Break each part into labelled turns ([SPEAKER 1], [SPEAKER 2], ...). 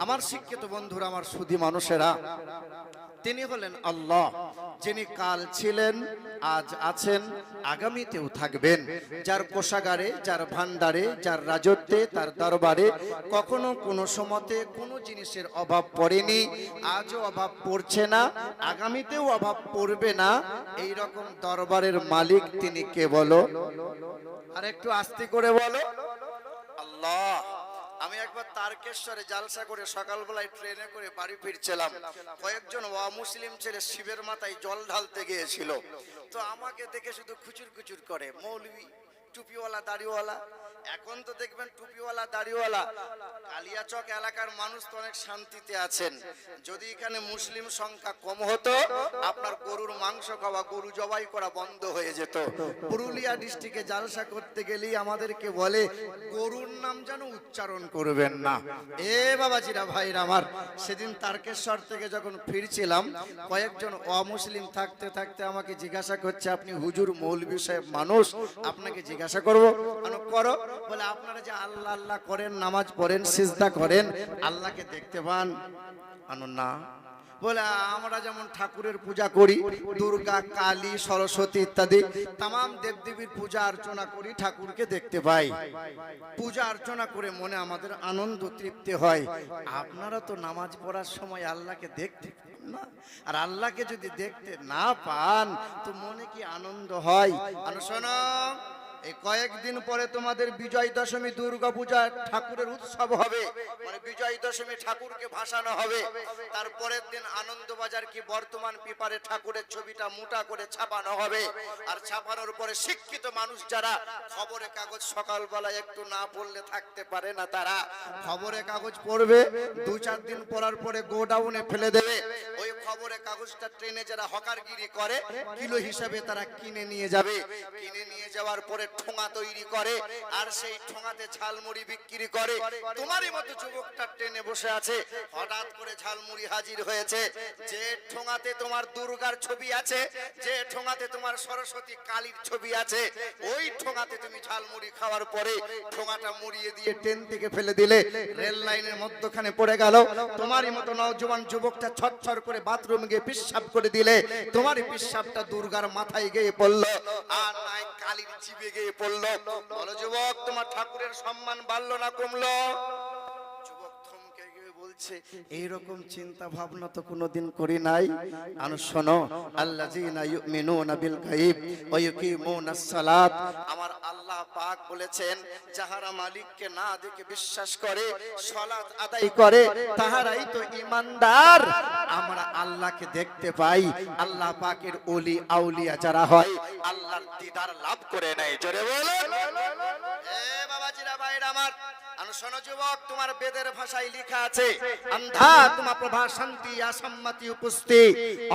[SPEAKER 1] আমার শিক্ষিত বন্ধুরা, আমার সুধী মানুষেরা, তিনি হলেন আল্লাহ, যিনি কাল ছিলেন, আজ আছেন, আগামীতেও থাকবেন। যার কোষাগারে, যার ভান্ডারে, যার রাজত্বে, তার দরবারে কখনো কোনো সময়তে কোনো জিনিসের অভাব পড়েনি, আজও অভাব পড়ছে না, আগামীতেও অভাব পড়বে না। এই রকম দরবারের মালিক তিনি কে বলো? আর একটু আস্তে করে বলো, আল্লাহ। আমি একবার তারকেশ্বরে জালসা করে সকালবেলায় ট্রেনে করে বাড়ি ফিরছিলাম। কয়েকজন অমুসলিম ছেলে শিবের মাথায় জল ঢালতে গিয়েছিল। তো আমাকে দেখে শুধু খুচুর খুচুর করে, মৌলবি, টুপিওয়ালা, দাড়িওয়ালা। এখন তো দেখবেন টুপিওয়ালা, দাড়িওয়ালা। কালিয়াচক এলাকার মানুষ তো অনেক শান্তিতে আছেন। যদি এখানে মুসলিম সংখ্যা কম হতো, আপনার গরুর মাংস খাওয়া, গরু জবাই করা বন্ধ হয়ে যেত। পুরুলিয়া ডিস্ট্রিক্টে জালসা করতে গেলেই আমাদেরকে বলে গরুর নাম যেন উচ্চারণ করবেন না। এ বাবাজিরা, ভাইরা আমার, সেদিন তারকেশ্বর থেকে যখন ফিরছিলাম, কয়েকজন অমুসলিম থাকতে থাকতে আমাকে জিজ্ঞাসা করছে, আপনি হুজুর মৌলভী সাহেব মানুষ, আপনাকে জিজ্ঞাসা করবো। করো। বলে আপনারা যে আল্লাহ আল্লাহ করেন, নামাজ পড়েন, সিজদা করেন, আল্লাহকে দেখতে পান? না। বলে আমরা যেমন ঠাকুরের পূজা করি, দুর্গা, কালী, সরস্বতী ইত্যাদি তাম দেবদেবীর পূজা অর্চনা করি, ঠাকুরকে দেখতে পাই, পূজা অর্চনা করে মনে আমাদের আনন্দ তৃপ্তি হয়। আপনারা তো নামাজ পড়ার সময় আল্লাহকে দেখতে পান না, আর আল্লাহকে যদি দেখতে না পান তো মনে কি আনন্দ হয়? আর শোনো, এই কয়েকদিন পরে তোমাদের বিজয় দশমী, দুর্গা পূজা, ঠাকুরের উৎসব হবে। মানে বিজয় দশমী ঠাকুরকে ভাসানো হবে, তারপরের দিন আনন্দবাজার কি বর্তমান পেপারে ঠাকুরের ছবিটা মোটা করে ছাপানো হবে। আর ছাপানোর পরে শিক্ষিত মানুষ যারা খবরের কাগজ সকালবেলায় একটু না পড়লে থাকতে পারে না, তারা খবরের কাগজ পড়বে, 2-4 দিন পড়ার পরে গোডাউনে ফেলে দেবে। ওই খবরের কাগজটা ট্রেনে যারা হকারগিরি করে, কিলো হিসাবে তারা কিনে নিয়ে যাবে। কিনে নিয়ে যাওয়ার পরে ঠোঙা তৈরি করে, আর সেই ঠোঙাতে ঝালমুড়ি বিক্রি করে। তোমারই মতো যুবকটা ট্রেনে বসে আছে, হঠাৎ করে ঝালমুড়ি হাজির হয়েছে। যে ঠোঙাতে তোমার দুর্গার ছবি আছে, যে ঠোঙাতে তোমার সরস্বতী কালীর ছবি আছে, ওই ঠোঙাতে তুমি ঝালমুড়ি খাওয়ার পরে ঠোঙাটা মুড়িয়ে দিয়ে ট্রেন থেকে ফেলে দিলে, রেল লাইনের মধ্যখানে পড়ে গেল। তোমারই মতো নওজোয়ান যুবকটা ছটছট করে বাথরুমে গিয়ে পিশাব করে দিলে, তোমারই পিশাবটা দুর্গার মাথায় গিয়ে পড়লো, আর নাই কালীর জিভে গিয়ে পড়লো। বলো যুবক, তোমার ঠাকুরের সম্মান বাড়লো না কমলো? যুবক থমকে গিয়ে বলছে, এইরকম চিন্তা ভাবনা তো কোনোদিন করি নাই। আনো শোনো, আল্লাযীনা ইউমিনুনা বিল গায়ব ওয়া ইউকিমুনাস সালাত। আমার আল্লাহ পাক বলেছেন, যাহারা মালিককে না দেখে বিশ্বাস করে, সালাত আদায় করে, তাহারাই তো ঈমানদার। আমরা আল্লাহকে দেখতে পাই। আল্লাহ পাকের ওলি আউলিয়া যারা হয়, আল্লাহর দিদার লাভ করে নেয়। জোরে বলুন। এ বাবাজিরা, ভাইরা আমার, শোনো যুবক, তোমার বেদের ভাষায় লেখা আছে, অন্ধা তোমা প্রভা শান্তি আসাম্মতি উপস্থি।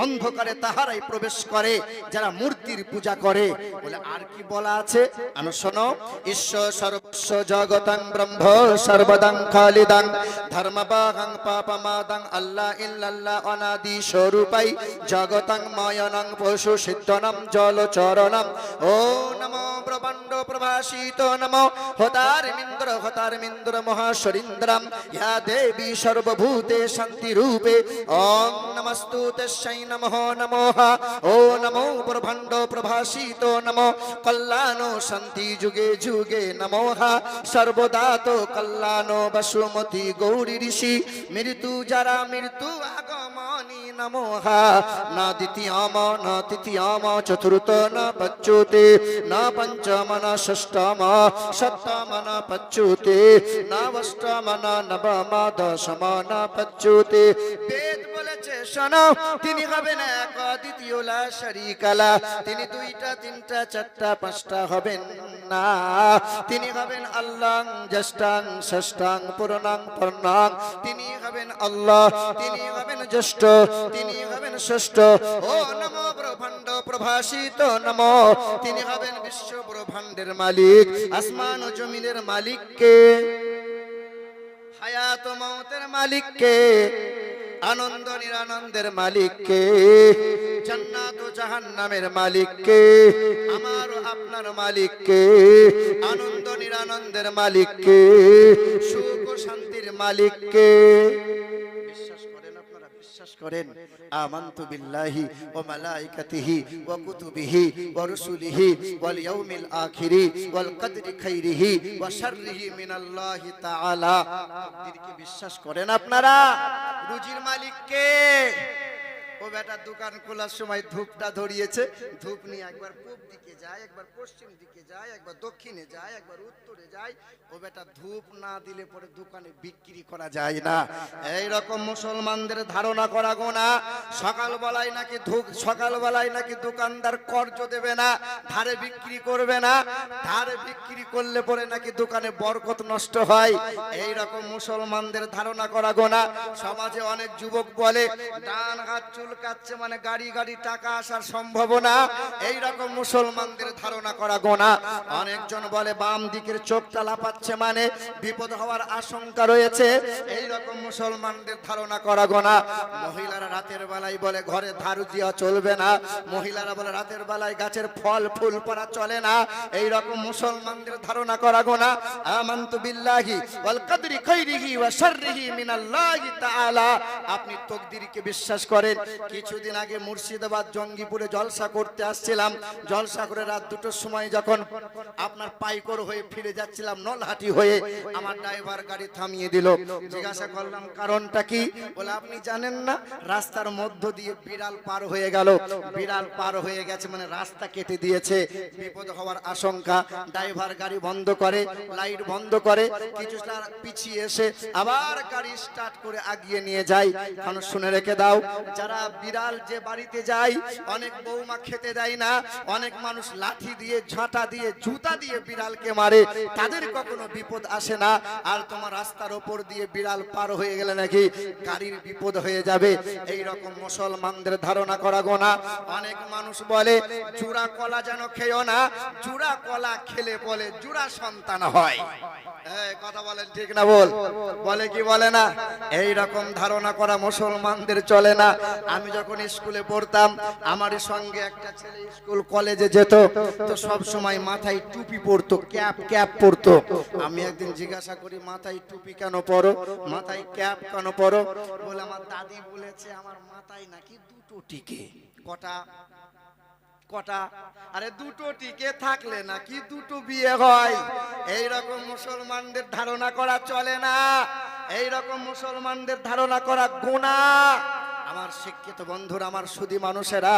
[SPEAKER 1] অন্ধকারে তাহারাই প্রবেশ করে যারা মূর্তির পূজা করে। বলে আর কি বলা আছে? শোনো, ঈশ্বর সর্বস্ব জগতং ব্রহ্ম সর্বদং খালিদং ধর্মবাহং পাপমাদং আল্লাহ ইল্লাল্লাহ অনাদি স্বরূপাই জগতং ময়নং পশু সিদ্ধনম জলচরণম। ও নমো ব্রহ্মাণ্ড প্রভাসিত নমো হতারমিন্দ্র মহাশরীন্দ্রম ইয়া দেবী সর্বভূতে শান্তি রূপে। ওম নমস্তুতে শৈ নমঃ নমঃ। ও নমো ব্রহ্মাণ্ড প্রভাসিত নমো কল্যাণো শান্তি যুগে যুগে নমঃ। সর্বদা তো কল্যাণো বসুমতি গৌরী ঋষি মৃত্যু যারা মৃত্যু আগমনি নমঃ। না দ্বিতীয়াম না তৃতীয়াম চতুর্থ না পঞ্চমতে না পঞ্চম না ষষ্ঠম সপ্তম না পঞ্চমতে না অষ্টম না নবম দশম না পঞ্চমতে। বেদ বলেছে শোনো, তিনি হবেন এক দ্বিতীয় লা শরীকা লা। তিনি দুইটা তিনটা চারটা পাঁচটা হবেন না। তিনি হবেন আল্লাহ জ্যেষ্ঠাং ষষ্ঠাং পূর্ণাং পূর্ণাং। তিনি হবেন আল্লাহ, তিনি হবেন জ্যেষ্ঠ, তিনি হবেন ষষ্ঠ। ও নমো ব্রহ্মাণ্ড প্রভাসিত নমো। তিনি হবেন বিশ্ব ব্রহ্মাণ্ডের মালিক, আসমান ও জমিনের মালিক কে? হায়াত ও মওতের মালিক কে? আনন্দ নিরানন্দের মালিক কে? জান্নাত ও জাহান্নামের মালিক কে? আমার ও আপনার মালিক কে? আনন্দ নিরানন্দের মালিক কে? সুখ ও শান্তির মালিক কে? বিশ্বাস করেন আপনারা? বিশ্বাস করেন? আমানতু বিল্লাহি ওয়া মালাইকাতিহি ওয়া কুতুবিহি ওয়া রুসুলিহি ওয়াল ইয়াউমিল আখিরি ওয়াল কদরি খাইরিহি ওয়া শাররিহি মিনাল্লাহি তাআলা। তাকদীরকে বিশ্বাস করেন আপনারা? রুজির মালিক কে? ও বেটা দোকান খোলার সময় ধূপটা ধরিয়েছে, ধূপ নিয়ে একবার পূব দিকে যায়, একবার পশ্চিম দিকে যায়, একবার দক্ষিণে যায়, একবার উত্তরে যায়। ও বেটা ধূপ না দিলে পরে দোকানে বিক্রি করা যায় না। এই রকম মুসলমানদের ধারণা করা গোনা। সকালবেলায় নাকি সকালবেলায় নাকি দোকানদার কর্জ দেবে না, ধারে বিক্রি করবে না, ধারে বিক্রি করলে পরে নাকি দোকানে বরকত নষ্ট হয়। এই রকম মুসলমানদের ধারণা করা গোনা। সমাজে অনেক যুবক বলে ডান হাত চুলকাচ্ছে মানে গাড়ি গাড়ি টাকা আসার সম্ভাবনা। এই রকম মুসলমানদের ধারণা করা গোনা। অনেকজন বলে বাম দিকের চোখটা লাফাচ্ছে মানে বিপদ হওয়ার আশঙ্কা রয়েছে। এই রকম মুসলমানদের ধারণা করা গোনা। মহিলারা রাতের বেলায় বলে ঘরে ঝাড়ু দেওয়া চলবে না, মহিলারা বলে রাতের বেলায় গাছের ফল ফুল পড়া চলে না। এই রকম মুসলমানদের ধারণা করা গোনা। আমানতু বিল্লাহি ওয়াল কদরি খাইরিহি ওয়া শাররিহি মিনাল্লাহি তাআলা। আপনি তকদিরকে বিশ্বাস করেন? কিছুদিন আগে মুর্শিদাবাদ জঙ্গিপুরে জলসা করতে আসছিলাম। জলসা করে রাত 2টোর সময় যখন আপনার পাইকর হয়ে ফিরে যাচ্ছিলাম নলহাটি হয়ে, আমার ড্রাইভার গাড়ি থামিয়ে দিল। জিজ্ঞাসা করলাম কারণটা কি? বলে আপনি জানেন না রাস্তার মধ্য দিয়ে বিড়াল পার হয়ে গেল। বিড়াল পার হয়ে গেছে মানে রাস্তা কেটে দিয়েছে, বিপদ হওয়ার আশঙ্কা। ড্রাইভার গাড়ি বন্ধ করে, লাইট বন্ধ করে, কিছুটা পিছিয়ে এসে আবার গাড়ি স্টার্ট করে আগিয়ে নিয়ে যায়। কারণ শুনে রেখে দাও, যারা বিড়াল যে বাড়িতে যায়, অনেক বৌমা খেতে দেয় না, অনেক মানুষ লাঠি দিয়ে ঝাঁটা দিয়ে জুতা দিয়ে বিড়ালকে মারে, তাদের কখনো বিপদ আসে না। আর তোমার রাস্তার ওপর দিয়ে বিড়াল পার হয়ে গেলে নাকি গাড়ির বিপদ হয়ে যাবে। এই রকম মুসলমানদের ধারণা করা গোনা। অনেক মানুষ বলে জুড়া কলা যেন খেও না, জুড়া কলা খেলে বলে জুড়া সন্তান হয়। কথা বলেন ঠিক না? বলে কি বলে না? এই রকম ধারণা করা মুসলমানদের চলে না। আমি যখন স্কুলে পড়তাম, আমার সঙ্গে একটা ছেলে স্কুল কলেজে যেত, তো সব সময় মাথায় টুপি পরতো, ক্যাপ পরতো। আমি একদিন জিজ্ঞাসা করি মাথায় টুপি কেন পরো, মাথায় ক্যাপ কেন পরো? বলে আমার দাদি বলেছে আমার মাথায় নাকি দুটো টিকে। কটা? আরে দুটো টিকে থাকলে নাকি দুটো বিয়ে হয়। এই রকম মুসলমানদের ধারণা করা চলে না। এই রকম মুসলমানদের ধারণা করা গুনাহ। আমার শিক্ষিত বন্ধুরা, আমার সুধী মানুষেরা,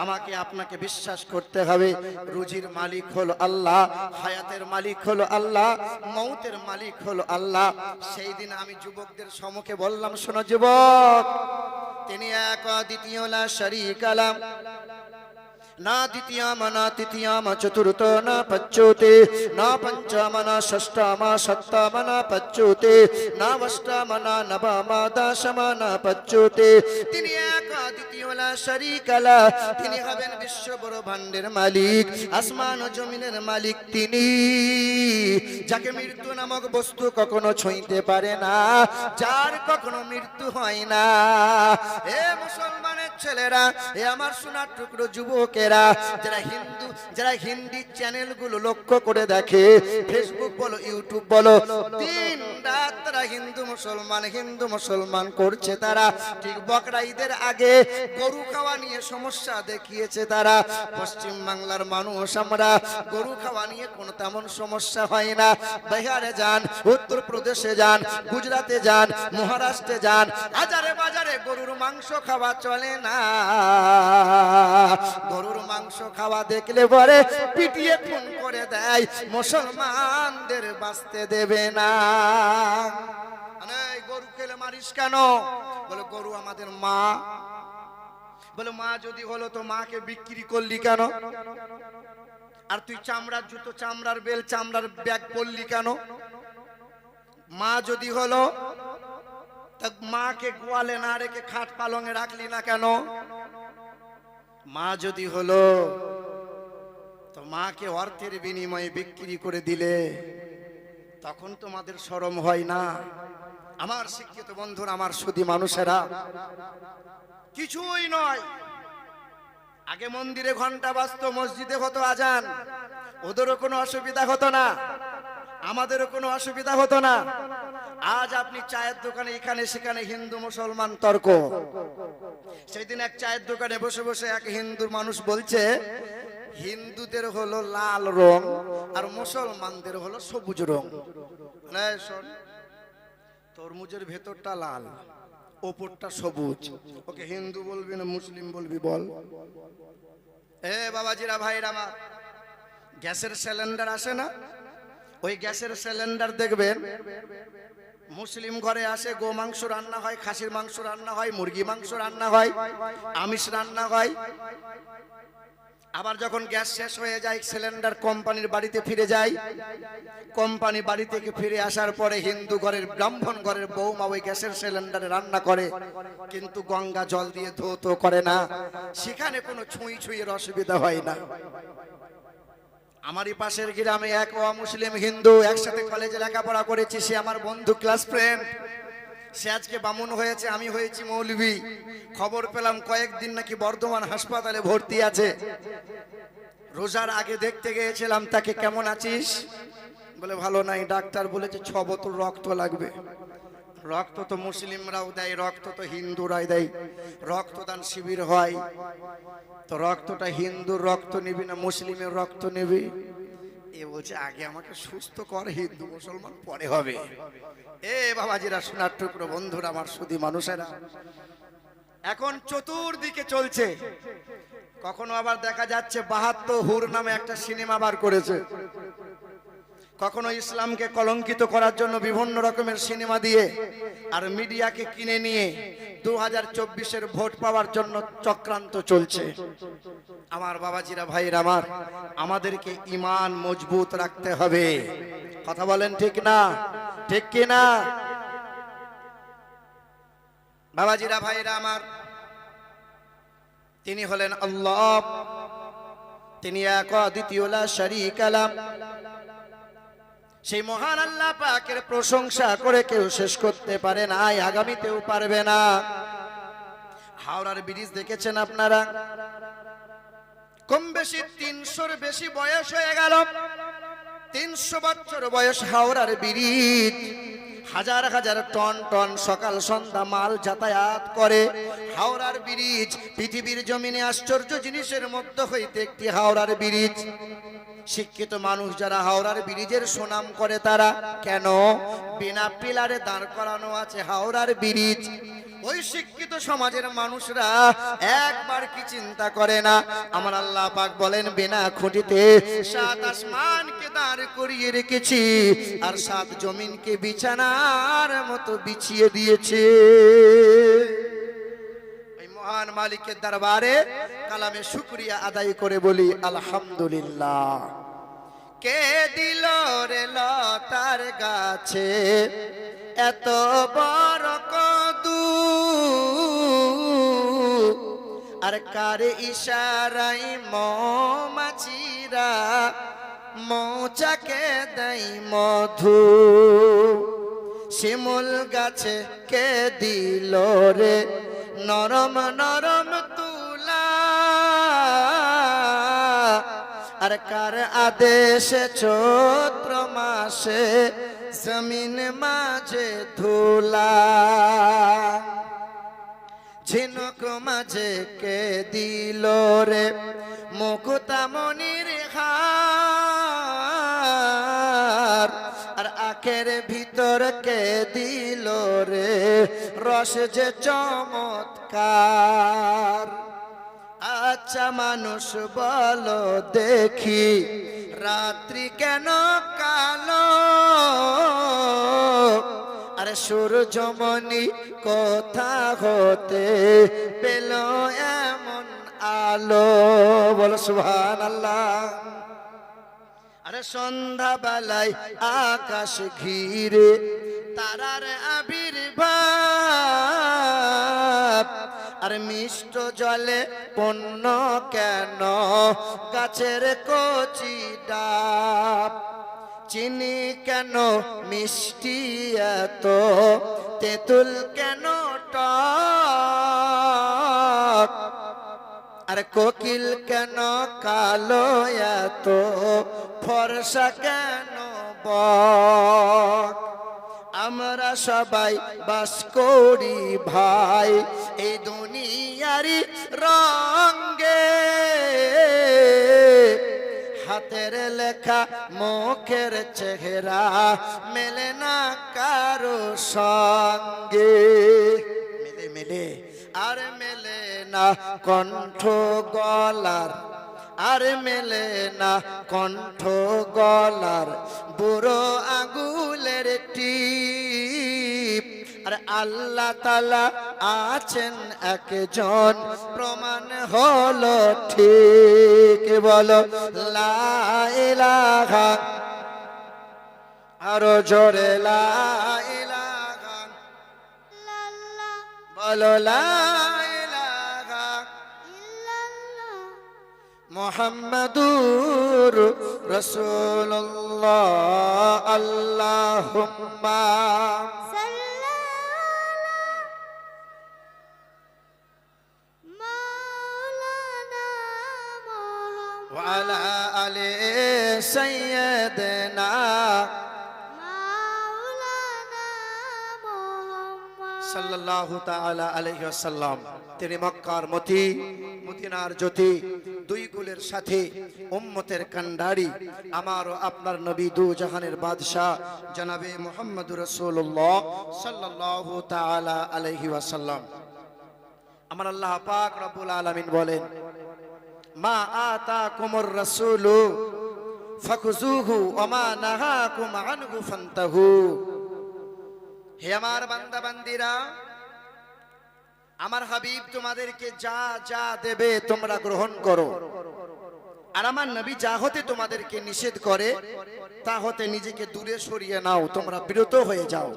[SPEAKER 1] আমাকে আপনাকে বিশ্বাস করতে হবে রুজির মালিক হলো আল্লাহ, হায়াতের মালিক হলো আল্লাহ, মৌতের মালিক হলো আল্লাহ। সেই দিন আমি যুবকদের সম্মুখে বললাম, শোনো যুবক, তিনি এক দ্বিতীয় লা শারীকা লাহ, না দ্বিতীয়াম না তৃতীয়াম চতুর্থ না পঞ্চমতে না পঞ্চম না ষষ্ঠম সপ্তম না পঞ্চমতে না অষ্টম না নবম দশম না পঞ্চমতে। তিনি এক দ্বিতীয় লা শারীকা লাহ। তিনি হবেন বিশ্ব ব্রহ্মাণ্ডের মালিক, আসমান ও জমিনের মালিক। তিনি যাকে মৃত্যু নামক বস্তু কখনো ছুঁইতে পারে না, যার কখনো মৃত্যু হয় না। এ মুসলমানের ছেলেরা, এ আমার সোনার টুকরো যুবকেরা, যারা হিন্দি চ্যানেলগুলো লক্ষ্য করে দেখে, ফেসবুক বলো ইউটিউব বলো, দিন রাত তারা হিন্দু মুসলমান করছে। তারা ঠিক বকরা ঈদের আগে গরু খাওয়া নিয়ে সমস্যা দেখিয়েছে তারা। পশ্চিম বাংলার মানুষ আমরা গরু খাওয়া নিয়ে কোনো তেমন সমস্যা হয় না। বিহারে যান, উত্তর প্রদেশে যান, গুজরাটে যান, মহারাষ্ট্রে যান, হাজারে বাজারে গরুর মাংস খাওয়া চলে না। গরুর মাংস খাওয়া দেখলে পরে পিটিয়ে খুন করে দেয়, মুসলমানদের বাঁচতে দেবে না। গরু খেলে মারিস কেন? বলে গরু আমাদের মা। বলে মা যদি হলো তো মাকে বিক্রি করলি কেন? আর তুই চামড়ার জুতো, চামড়ার বেল, চামড়ার ব্যাগ পরলি কেন? মা যদি হলো তা মাকে গোয়ালে না রেখে খাট পালঙে রাখলি না কেন? মা যদি হলো তো মাকে অর্থের বিনিময়ে বিক্রি করে দিলে তখন তোমাদের শরম হয় না? আমার শিক্ষিত বন্ধুরা, আমার সুধী মানুষেরা, কিছুই নয়। আগে মন্দিরে ঘন্টা বাজতো, মসজিদে হতো আজান, ওদেরও কোনো অসুবিধা হতো না। আমাদেরও কোনো অসুবিধা হতো না। আজ আপনি চায়ের দোকানে এখানে সেখানে হিন্দু মুসলমান তর্ক। সেদিন এক চায়ের দোকানে বসে বসে এক হিন্দু মানুষ বলছে হিন্দুদের হলো লাল রং আর মুসলমানদের হলো সবুজ রং। শোন, তরমুজের ভেতরটা লাল, ওপরটা সবুজ, ওকে হিন্দু বলবি না মুসলিম বলবি বল? বাবাজিরা ভাইরা আমার, গ্যাসের সিলিন্ডার আসে না, ওই গ্যাসের সিলিন্ডার দেখবেন মুসলিম ঘরে আসে গো মাংস রান্না হয়, খাসির মাংস রান্না হয়, মুরগি মাংস রান্না হয়, আমিষ রান্না হয়। আবার যখন গ্যাস শেষ হয়ে যায় সিলিন্ডার কোম্পানির বাড়িতে ফিরে যায়। কোম্পানি বাড়ি থেকে ফিরে আসার পরে হিন্দু ঘরের ব্রাহ্মণ ঘরের বৌমা ওই গ্যাসের সিলিন্ডারে রান্না করে, কিন্তু গঙ্গা জল দিয়ে ধৌত করে না। সেখানে কোনো ছুঁই ছুঁইয়ের অসুবিধা হয় না। আমারই পাশের গ্রামে এক অমুসলিম হিন্দু একসাথে কলেজে লেখাপড়া করেছি, সে আমার বন্ধু, ক্লাস ফ্রেন্ড। সে আজকে বামুন হয়েছে, আমি হয়েছি মৌলবি। খবর পেলাম কয়েকদিন নাকি বর্ধমান হাসপাতালে ভর্তি আছে। রোজার আগে দেখতে গিয়েছিলাম তাকে, কেমন আছিস? বলে ভালো নাই, ডাক্তার বলেছে 6 বোতল রক্ত লাগবে। রক্ত তো মুসলিমরাও দেয়, রক্ত তো হিন্দুরাই দেয়, রক্তদান শিবির হয়। তো রক্তটা হিন্দুর রক্ত নিবি না মুসলিমের রক্ত নিবি? এ বলছে আগে আমাকে সুস্থ কর, হিন্দু মুসলমান পরে হবে। বাবাজিরা, সোনার টুকরো বন্ধুরা, আমার সুধী মানুষেরা, এখন চতুর্দিকে চলছে। কখনো আবার দেখা যাচ্ছে 72 হুর নামে একটা সিনেমা বার করেছে। কখনো ইসলামকে কলঙ্কিত করার জন্য বিভিন্ন রকমের সিনেমা দিয়ে আর মিডিয়াকে কিনে নিয়ে 2024-এর ভোট পাওয়ার জন্য চক্রান্ত চলছে। আমার বাবাজিরা ভাইরা আমার, আমাদেরকে ঈমান মজবুত রাখতে হবে। কথা বলেন ঠিক না? ঠিক কি না বাবাজিরা ভাইরা আমার? তিনি হলেন আল্লাহ, তিনি এক অদ্বিতীয় লা শারীকা লাহ। সেই মহান আল্লাহ পাকের প্রশংসা করে কেউ শেষ করতে পারে না, আগামীতেও পারবে না। হাওড়ার ব্রিজ দেখেছেন আপনারা? কম বেশি 300-র বেশি বয়স হয়ে গেল। 300 বছর বয়স হাওড়ার ব্রিজ। হাজার হাজার টন টন সকাল সন্ধ্যা মাল যাতায়াত করে হাওড়ার ব্রিজ। পৃথিবীর জমিনে আশ্চর্য জিনিসের মধ্যে হইতে একটি হাওড়ার ব্রিজ। শিক্ষিত মানুষ যারা হাওড়ার ব্রিজের সুনাম করে, তারা কেন? বিনা পিলারে দাঁড় করানো আছে হাওড়ার ব্রিজ। ওই শিক্ষিত সমাজের মানুষরা একবার কি চিন্তা করে না? আমার আল্লাহ পাক বলেন, বিনা খুঁটিতে 7 আসমানকে দাঁড় করিয়ে রেখেছি আর 7 জমিনকে বিছানার মতো বিছিয়ে দিয়েছে। মহান মালিকের দরবারে কালামে শুকরিয়া আদায় করে বলি আলহামদুলিল্লাহ। কে দিল রে লতার গাছে এত বড় কদু, আর কার ইশারাই মৌমাছিরা মৌচাকে দেয় মধু। শিমুল গাছে কে দিল রে নরম নরম তুলা, আর কার আদেশে চৈত্র মাসে জমিন মাঝে ধুলা। ঝিনুক মাঝে কে দিল রে মুকুতামণির হার, আর আখের ভিতর কে দিল রে রস যে চমৎকার। আচ্ছা মানুষ বলো দেখি, রাত্রি কেন কালো? আরে সূর্যমণি কোথা হতে পেল এমন আলো? বলো সুবহানাল্লাহ। আরে সন্ধ্যা বেলায় আকাশ ঘিরে তারার আবির্ভাব, আর মিষ্ট জলে পণ্য কেন গাছের কচি ডাব? চিনি কেন মিষ্টি এত, তেঁতুল কেন টক, আর কোকিল কেন কালো এত, ফর্সা কেন বক। আমরা সবাই বাস করি ভাই এই দুনিয়ারি রঙ্গে, হাতের লেখা মুখের চেহারা মেলে না কারো সঙ্গে। মেলে মেলে আর মেলে না কণ্ঠ গলার, আর মেলে না কণ্ঠ গলার বুড়ো আঙ্গুলের টিপ। আর আল্লাহ তাআলা আছেন একজন, প্রমাণ হলো ঠিক। বলো লা ইলাহা, আরো জোরে লা ইলাহা, বলো লা ইলাহা মুহাম্মাদুর রাসূলুল্লাহ। আল্লাহুম্মা ওয়া আলা আলি সাইয়্যিদিনা সাল্লাল্লাহু তাআলা আলাইহি ওয়াসাল্লাম। তিনি মক্কার মতি, মদিনার জ্যোতি, দুই কুলের সাথে, উম্মতের কান্ডারি, আমার ও আপনার নবী, দু জাহানের বাদশা জনাবে মুহাম্মদুর রাসূলুল্লাহ সাল্লাল্লাহু তাআলা আলাইহি ওয়াসাল্লাম। আমার আল্লাহ পাক রব্বুল আলামিন বলেন, মা আতাকুমুর রাসূলু ফাখুযুহু ওয়া মা নাহাকুম আনহু ফান্তাহু। হে আমার বান্দা বান্দিরা, আমার হাবিব তোমাদেরকে যা যা দেবে তোমরা গ্রহণ করো, আর আমার নবী যা হতে তোমাদেরকে নিষেধ করে তা হতে নিজেকে দূরে সরিয়ে নাও, তোমরা বিরত হয়ে যাও।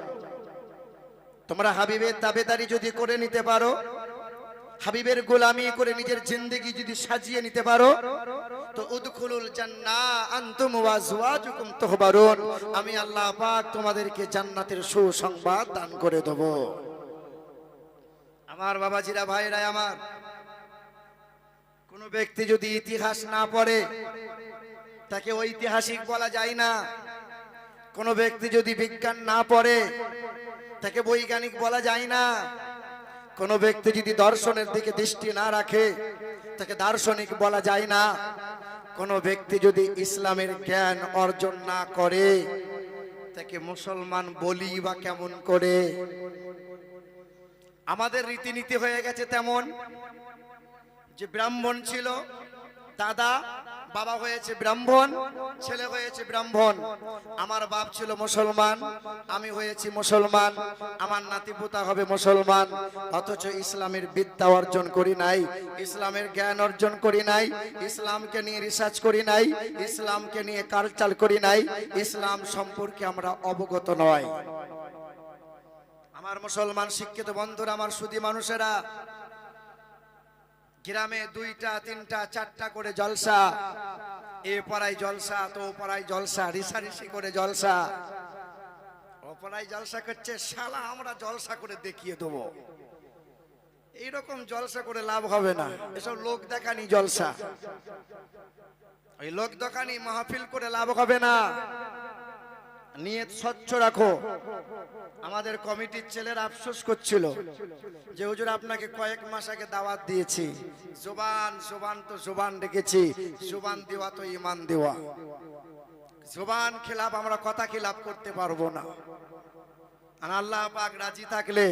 [SPEAKER 1] তোমরা হাবিবের তাবেদারি যদি করে নিতে পারো, হাবিবের গোলামি করে নিজের জিন্দেগি যদি সাজিয়ে নিতে পারো, তো উদখুলুল জান্নাহ আনতুম ওয়া আজওয়াজুকুম তুহবারুন, আমি আল্লাহ পাক তোমাদেরকে জান্নাতের সুসংবাদ দান করে দেব। আমার বাবাজিরা, ভাইরা আমার, কোন ব্যক্তি যদি ইতিহাস না পড়ে তাকে ঐতিহাসিক বলা যায় না। কোন ব্যক্তি যদি বিজ্ঞান না পড়ে তাকে বৈজ্ঞানিক বলা যায় না। কোন ব্যক্তি যদি দর্শনের দিকে দৃষ্টি না রাখে তাকে দার্শনিক বলা যায় না। কোন ব্যক্তি যদি ইসলামের জ্ঞান অর্জন না করে তাকে মুসলমান বলি বা কেমন করে? আমাদের রীতিনীতি হয়ে গেছে তেমন যে ব্রাহ্মণ ছিল, দাদা বাবা হয়েছে ব্রাহ্মণ, ছেলে হয়েছে ব্রাহ্মণ। আমার বাপ ছিল মুসলমান, আমি হয়েছি মুসলমান, আমার নাতিপুতা হবে মুসলমান। অথচ ইসলামের বিদ্যা অর্জন করি নাই, ইসলামের জ্ঞান অর্জন করি নাই, ইসলামকে নিয়ে রিসার্চ করি নাই, ইসলামকে নিয়ে কালচার করি নাই, ইসলাম সম্পর্কে আমরা অবগত নয়। আমার মুসলমান শিক্ষিত বন্ধুরা, আমার সুধী মানুষেরা, গ্রামে 2টা 3টা 4টা করে জলসা, এ পাড়ায় জলসা তো ও পাড়ায় জলসা, রিসারিসি করে জলসা। ও পাড়ায় জলসা করছে, শালা আমরা জলসা করে দেখিয়ে দেবো। এইরকম জলসা করে লাভ হবে না, এসব লোক দেখানি জলসা, ওই লোক দেখানি মাহফিল করে লাভ হবে না। নিয়ত স্বচ্ছ রাখো। আমাদের কমিটির ছেলেরা আফসোস করছিল যে হুজুর আপনাকে কয়েক মাস আগে দাওয়াত দিয়েছি, জবান তো জবান রেখেছি, জবান দেওয়া তো ঈমান দেওয়া, জবান খিলাফ আমরা কথা খিলাফ করতে পারবো না। আর আল্লাহ পাক রাজি থাকলে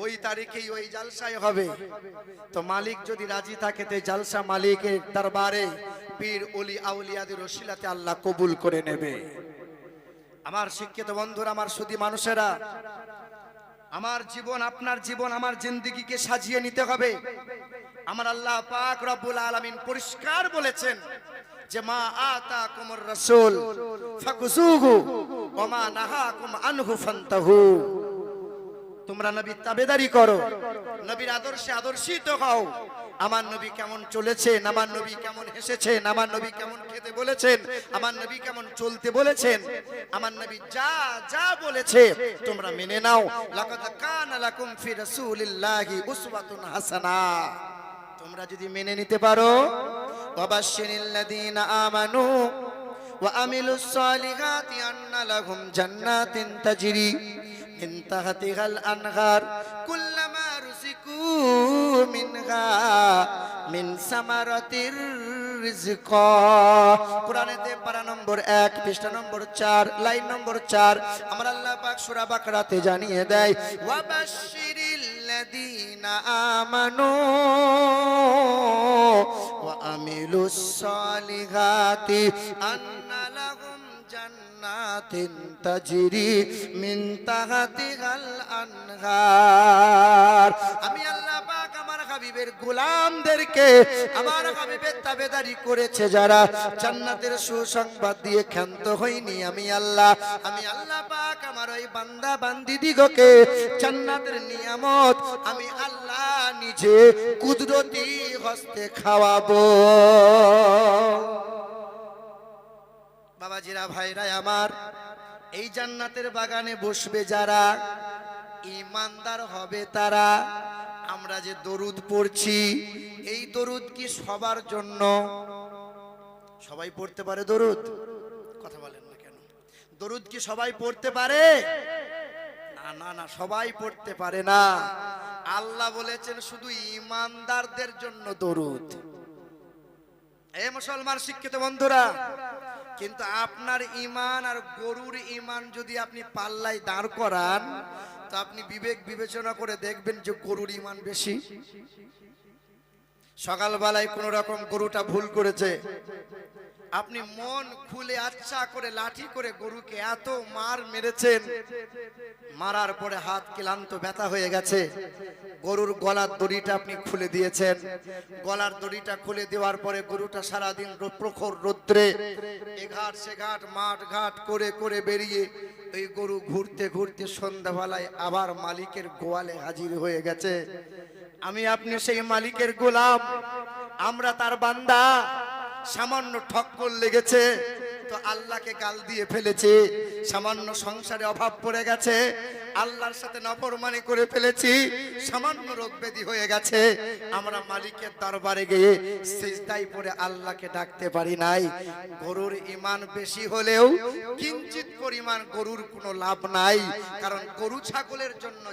[SPEAKER 1] ওই তারিখেই ওই জালসায় হবে। তো মালিক যদি রাজি থাকে তো জালসা মালিকের দরবারে পীর ওলি আউলিয়াদের ওসিলাতে আল্লাহ কবুল করে নেবে। আমার শিক্ষিত বন্ধুরা, আমার সুধী মানুষেরা, আমার জীবন, আপনার জীবন, আমার জিন্দেগিকে সাজিয়ে নিতে হবে। আমার আল্লাহ পাক রব্বুল আলামিন পরিষ্কার বলেছেন যে মা আতাকুমুর রাসূল ফাকুযুহু ওয়া মা নাহাকুম আনহু ফান্তাহু। তোমরা নবীর তাবেদারি করো, নবীর আদর্শে আদর্শিত হও। আমার নবী কেমন চলেছেন, আমার নবী কেমন হেসেছেন, আমার নবী কেমন খেতে বলেছেন, আমার নবী কেমন চলতে বলেছেন, আমার নবী যা যা বলেছে তোমরা মেনে নাও। লাকাদ কানা লাকুম ফি রাসূলিল্লাহি উসওয়াতুন হাসানা। তোমরা যদি মেনে নিতে পারো, ওয়াবাশশিরিল লাযিনা আমানু ওয়া আমিলুস সালিহাতি আন্না লাহুম জান্নাতিন তাজরি মিন তাহতিহাল আনহার কুল্লামা রুজিকু মিনহা মিন সামারাতির রিজকা। কোরআনেতে পারা নম্বর 1 পৃষ্ঠা নম্বর 4 লাইন নম্বর 4 আমার আল্লাহ পাক সূরা বাকারাতে জানিয়ে দেয় ওয়া বাশশিরিল লাযিনা আমানু ওয়া আমিলুস সালিহাতি আন্না লাহুম জান্নাতিন তাজরি মিন তাহতিহাল আনহার। আমি আল্লাহ পাক আমার হাবিবের গোলামদেরকে আমার হাবিবের তাবেদারি করেছে যারা জান্নাতের সুসংবাদ দিয়ে ক্ষান্ত হয়নি আমি আল্লাহ পাক আমার ওই বান্দা বান্দীদিগকে জান্নাতের নিয়ামত আমি আল্লাহ নিজে কুদরতি হস্তে খাওয়াবো। বাবাজিরা ভাইরা আমার, এই জান্নাতের বাগানে বসবে যারা, ঈমানদার হবে তারা। আমরা যে দরুদ পড়ছি এই দরুদ কি সবার জন্য? সবাই পড়তে পারে দরুদ? কথা বলেন না কেন? দরুদ কি সবাই পড়তে পারে? না না না, সবাই পড়তে পারে না। আল্লাহ বলেছেন শুধু ঈমানদারদের জন্য দরুদ। এ মুসলমান শিক্ষিত বন্ধুরা, কিন্তু আপনার ঈমান আর গরুর ঈমান যদি আপনি পাল্লায় দাঁড় করান তো আপনি বিবেক বিবেচনা করে দেখবেন যে গরুর ঈমান বেশি। সকালবেলায় কোন রকম গরুটা ভুল করেছে, আপনি মন খুলে আচ্ছা করে লাঠি করে গরুকে এত মার মেরেছেন, মারার পরে হাত ক্লান্ত ব্যথা হয়ে গেছে, গরুর গলার দড়িটা আপনি খুলে দিয়েছেন। গলার দড়িটা খুলে দেওয়ার পরে গরুটা সারাদিন প্রখর রৌদ্রে এঘাট সেঘাট মাঠ ঘাট করে করে বেরিয়ে এই গরু ঘুরতে ঘুরতে সন্ধ্যাবেলায় আবার মালিকের গোয়ালে হাজির হয়ে গেছে। আমি আপনি সেই মালিকের গোলাম, আমরা তার বান্দা। সামান্য ঠক্কর লেগেছে তো আল্লাহকে গাল দিয়ে ফেলেছি, সামান্য সংসারে অভাব পড়ে গেছে আল্লাহর সাথে নাফরমানি করে ফেলেছি, সামান্য রোগ ব্যাধি হয়ে গেছে, আমরা মালিকের দরবারে গিয়ে সিজদায় পড়ে আল্লাহকে ডাকতে পারি নাই। গরুর ঈমান বেশি হলেও কিঞ্চিত পরিমাণ গরুর কোনো লাভ নাই, কারণ গরু ছাগলের জন্য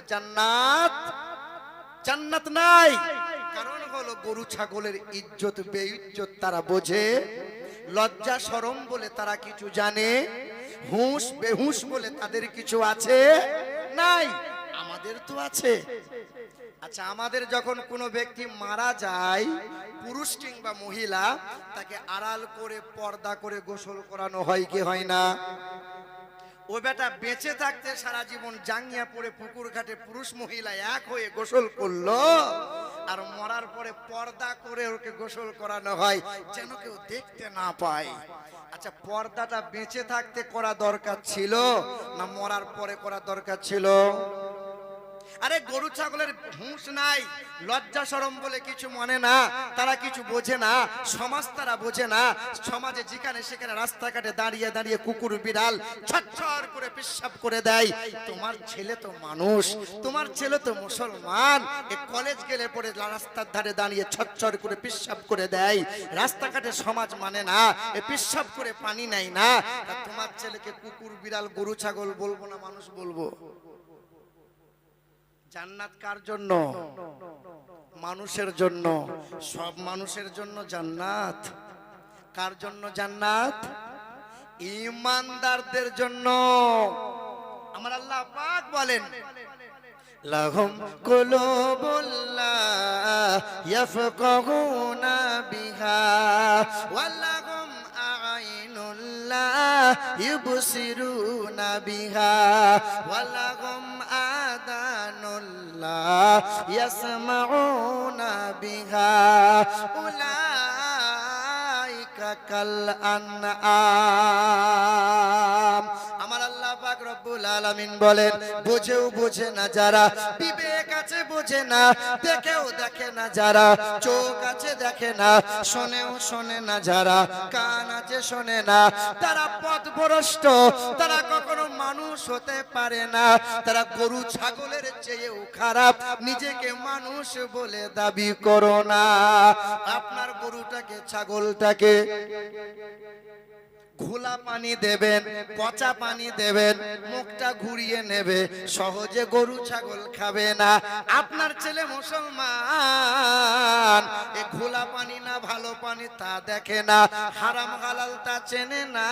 [SPEAKER 1] জান্নাত নাই। কারণ হলো গরু ছাগলের ইজ্জত বেইজ্জত তারা বোঝে, লজ্জা শরম বলে তারা কিছু জানে, হুঁশ বেহুশ বলে তাদের কিছু আছে নাই, আমাদের তো আছে। আচ্ছা, আমাদের যখন কোনো ব্যক্তি মারা যায়, পুরুষ কিংবা মহিলা, তাকে আড়াল করে পর্দা করে গোসল করানো হয় কি হয় না? ও বেটা বেঁচে থাকতে সারা জীবন জাঙ্গিয়া পরে পুকুর ঘাটে পুরুষ মহিলা এক হয়ে গোসল করলো, আর মরার পরে পর্দা করে ওকে গোসল করানো হয় যেন কেউ দেখতে না পায়। আচ্ছা, পর্দাটা বেঁচে থাকতে করা দরকার ছিল না মরার পরে করা দরকার ছিল? আরে গরু ছাগলের হুঁশ নাই, লজ্জা শরম বলে কিছু মনে না, তারা কিছু বোঝে না, সমাজ তারা বোঝে না। সমাজে যেখানে সেখানে রাস্তাঘাটে দাঁড়িয়ে দাঁড়িয়ে কুকুর বিড়াল ছটছট করে পেশাব করে দেয়। তোমার ছেলে তো মানুষ, তোমার ছেলে তো মুসলমান, এ কলেজ গেলে পরে রাস্তার ধারে দাঁড়িয়ে ছটছট করে পেশাব করে দেয়। রাস্তাঘাটে সমাজ মানে না, এ পেশাব করে পানি নেয় না। তোমার ছেলেকে কুকুর বিড়াল গরু ছাগল বলবো না মানুষ বলবো? জান্নাত কার জন্য? মানুষের জন্য। সব মানুষের জন্য জান্নাত। কার জন্য জান্নাত? ঈমানদারদের জন্য। আমার আল্লাহ পাক বলেন লাহুম কুলুবুল লা ইয়াফকাহুনা বিহা ওয়া লাহুম আ'ইনুল লা ইউবসিরুনা বিহা ওয়া লাহুম আযানুল লা ইয়াসমাউনা বিহা উলাইকা কাল আনআম। আমার আল্লাহ পাক রব্বুল আলামিন বলেন, বুঝেও বোঝে না যারা, বিবেক আছে বোঝে না, দেখেও দেখে না যারা, চোখ আছে দেখে না, শোনেও শোনে না যারা, কান আছে শোনে না, তারা পথভ্রষ্ট, তারা কখনো মানুষ হতে পারে না, তারা গরু ছাগলের চেয়েও খারাপ। নিজেকে মানুষ বলে দাবি করো না। আপনার গরুটাকে ছাগলটাকে ঘোলা পানি দেবেন, পচা পানি দেবেন, মুখটা ঘুরিয়ে নেবে, সহজে গরু ছাগল খাবে না। আপনার ছেলে মুসলমান, এ ঘোলা পানি না ভালো পানি তা দেখে না, হারাম হালাল তা চেনে না।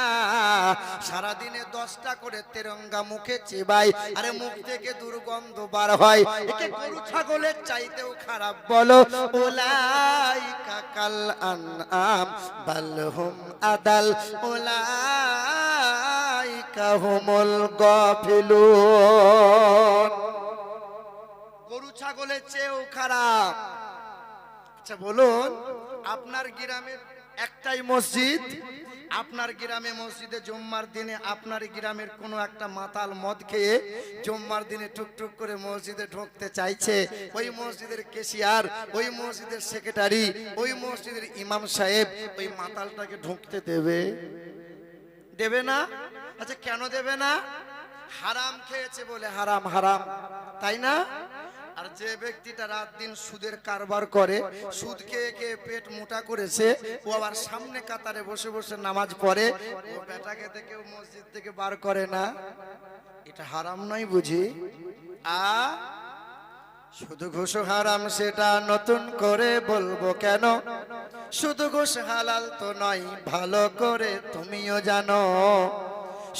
[SPEAKER 1] সারাদিনে 10টা করে তেরঙ্গা মুখে চিবাই, আরে মুখ থেকে দুর্গন্ধ বার হয়, একে গরু ছাগলের চাইতেও খারাপ বলো। উলাইকা কাল আনআম বাল হুম আদাল, উলাইকা হুমুল গাফিলুন। গরু ছাগলের চেয়েও খারাপ। আচ্ছা বলুন, আপনার গ্রামের একটাই মসজিদ, আপনার গ্রামে মসজিদে জুম্মার দিনে আপনার গ্রামের কোনো একটা মাতাল মদ খেয়ে জুম্মার দিনে টুকটুক করে মসজিদে ঢুকতে চাইছে, ওই মসজিদের কেশিয়ার, ওই মসজিদের সেক্রেটারি, ওই মসজিদের ইমাম সাহেব ওই মাতালটাকে ঢুকতে দেবে? দেবে না। আচ্ছা কেন দেবে না? হারাম খেয়েছে বলে, হারাম হারাম, তাই না? আর যে ব্যক্তিটা রাত দিন সুদের কারবার করে, সুদ খেয়ে খেয়ে পেট মোটা করেছে, ও আবার সামনে কাতারে বসে বসে নামাজ পড়ে, ও বেটাকে দেখেও মসজিদ থেকে বার করে না, এটা হারাম নয় বুঝি? শুধু ঘুষ হারাম সেটা নতুন করে বলবো কেন? শুধু ঘুষ হালাল তো নয় ভালো করে তুমিও জানো।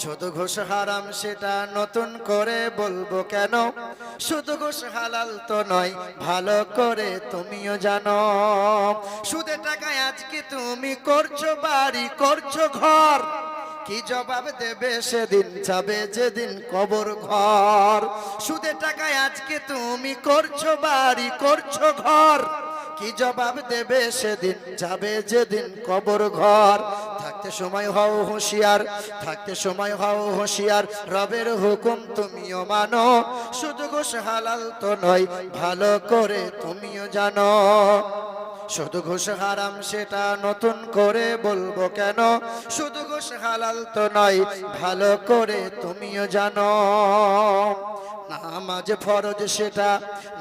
[SPEAKER 1] শুধু ঘুষ হারাম সেটা নতুন করে বলবো কেন? শুধু ঘুষ হালাল তো নয় ভালো করে তুমিও জানো। সুদে টাকায় আজকে তুমি করছো বাড়ি, করছো ঘর, কি জবাব দেবে সেদিন যাবে যেদিন কবর ঘর। সুদে টাকায় আজকে তুমি করছো বাড়ি, করছো ঘর, কি জবাব দেবে সেদিন যাবে যেদিন কবর ঘর। থাকতে সময় হও হুঁশিয়ার, থাকতে সময় হও হুঁশিয়ার, রবের হুকুম তুমিও মানো। শুধু ঘুষ হালাল তো নয় ভালো করে তুমিও জানো। শুধু ঘুষ হারাম সেটা নতুন করে বলবো কেন? শুধু ঘুষ হালাল তো নয় ভালো করে তুমিও জানো। নামাজ ফরজ সেটা,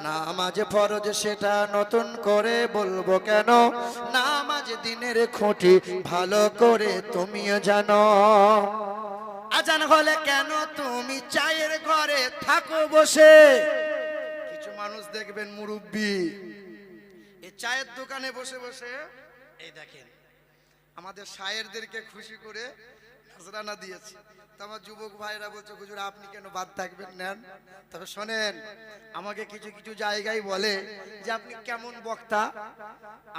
[SPEAKER 1] নামাজ ফরজ সেটা নতুন করে বলবো কেন? নামাজ দিনের খুঁটি ভালো করে তুমিও জানো। আজান হলে কেন তুমি চায়ের ঘরে থাকো বসে? কিছু মানুষ দেখবেন মুরব্বি এই চায়ের দোকানে বসে বসে, এই দেখেন আমাদের শায়েরদেরকে খুশি করে নাজরানা দিয়েছে। তো আমার যুবক ভাইরা বলছে, হুজুর আপনি কেন বাদ থাকবেন, নেন। তবে শোনেন, আমাকে কিছু কিছু জায়গায় বলে যে আপনি কেমন বক্তা।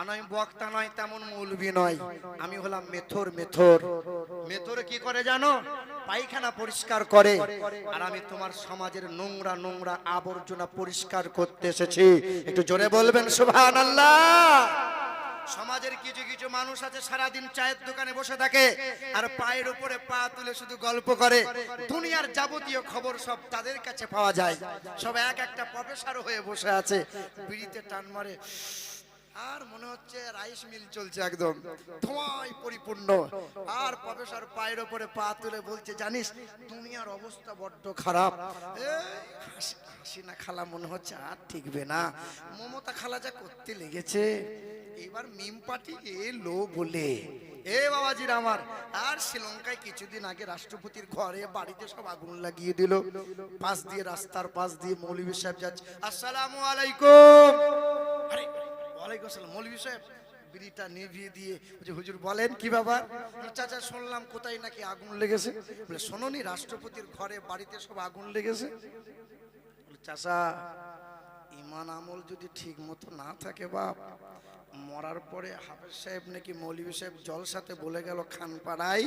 [SPEAKER 1] আমি বক্তা নয়, তেমন মৌলবি নয়, আমি হলাম মেথর। মেথর মেথর কি করে জানো? পায়খানা পরিষ্কার করে। আর আমি তোমার সমাজের নোংরা নোংরা আবর্জনা পরিষ্কার করতে এসেছি। একটু জোরে বলবেন সুবহানাল্লাহ। সমাজের কিছু কিছু মানুষ আছে সারাদিন চায়ের দোকানে বসে থাকে আর পায়ের উপরে পা তুলে শুধু গল্প করে। দুনিয়ার যাবতীয় খবর সব তাদের কাছে পাওয়া যায়। সব এক একটা প্রফেসর হয়ে বসে আছে, বিড়িতে টান মারে, আর মনে হচ্ছে রাইস মিল চলছে, একদম ধোঁয়ায় পরিপূর্ণ। আর প্রফেসর পায়ের উপরে পা তুলে বলছে, জানিস দুনিয়ার অবস্থা বড্ড খারাপ। হাসিনা খালা মনে হচ্ছে আর ঠিকবে না, মমতা খালা যা করতে লেগেছে, এবার মিম পার্টি এলো বলে। এ বাবাজির আমার, আর শ্রীলঙ্কায় কিছুদিন আগে রাষ্ট্রপতির ঘরে বাড়িতে সব আগুন লাগিয়ে দিল। পাশ দিয়ে, রাস্তার পাশ দিয়ে মৌলভী সাহেব যাচ্ছে, আসসালামু আলাইকুম। আরে ওয়ালাইকুম আসসালাম। মৌলভী সাহেব বিড়িটা নিভিয়ে দিয়ে হুজুর বলেন কি ব্যাপার? চাচা শুনলাম কোথায় নাকি আগুন লেগেছে। বলে শোনোনি, রাষ্ট্রপতির ঘরে বাড়িতে সব আগুন লেগেছে। চাচা ইমান আমল যদি ঠিক মতো না থাকে বাপ, মরার পরে হাফেজ সাহেব নাকি মৌলভী সাহেব জলসাতে বলে গেল খানপাড়ায়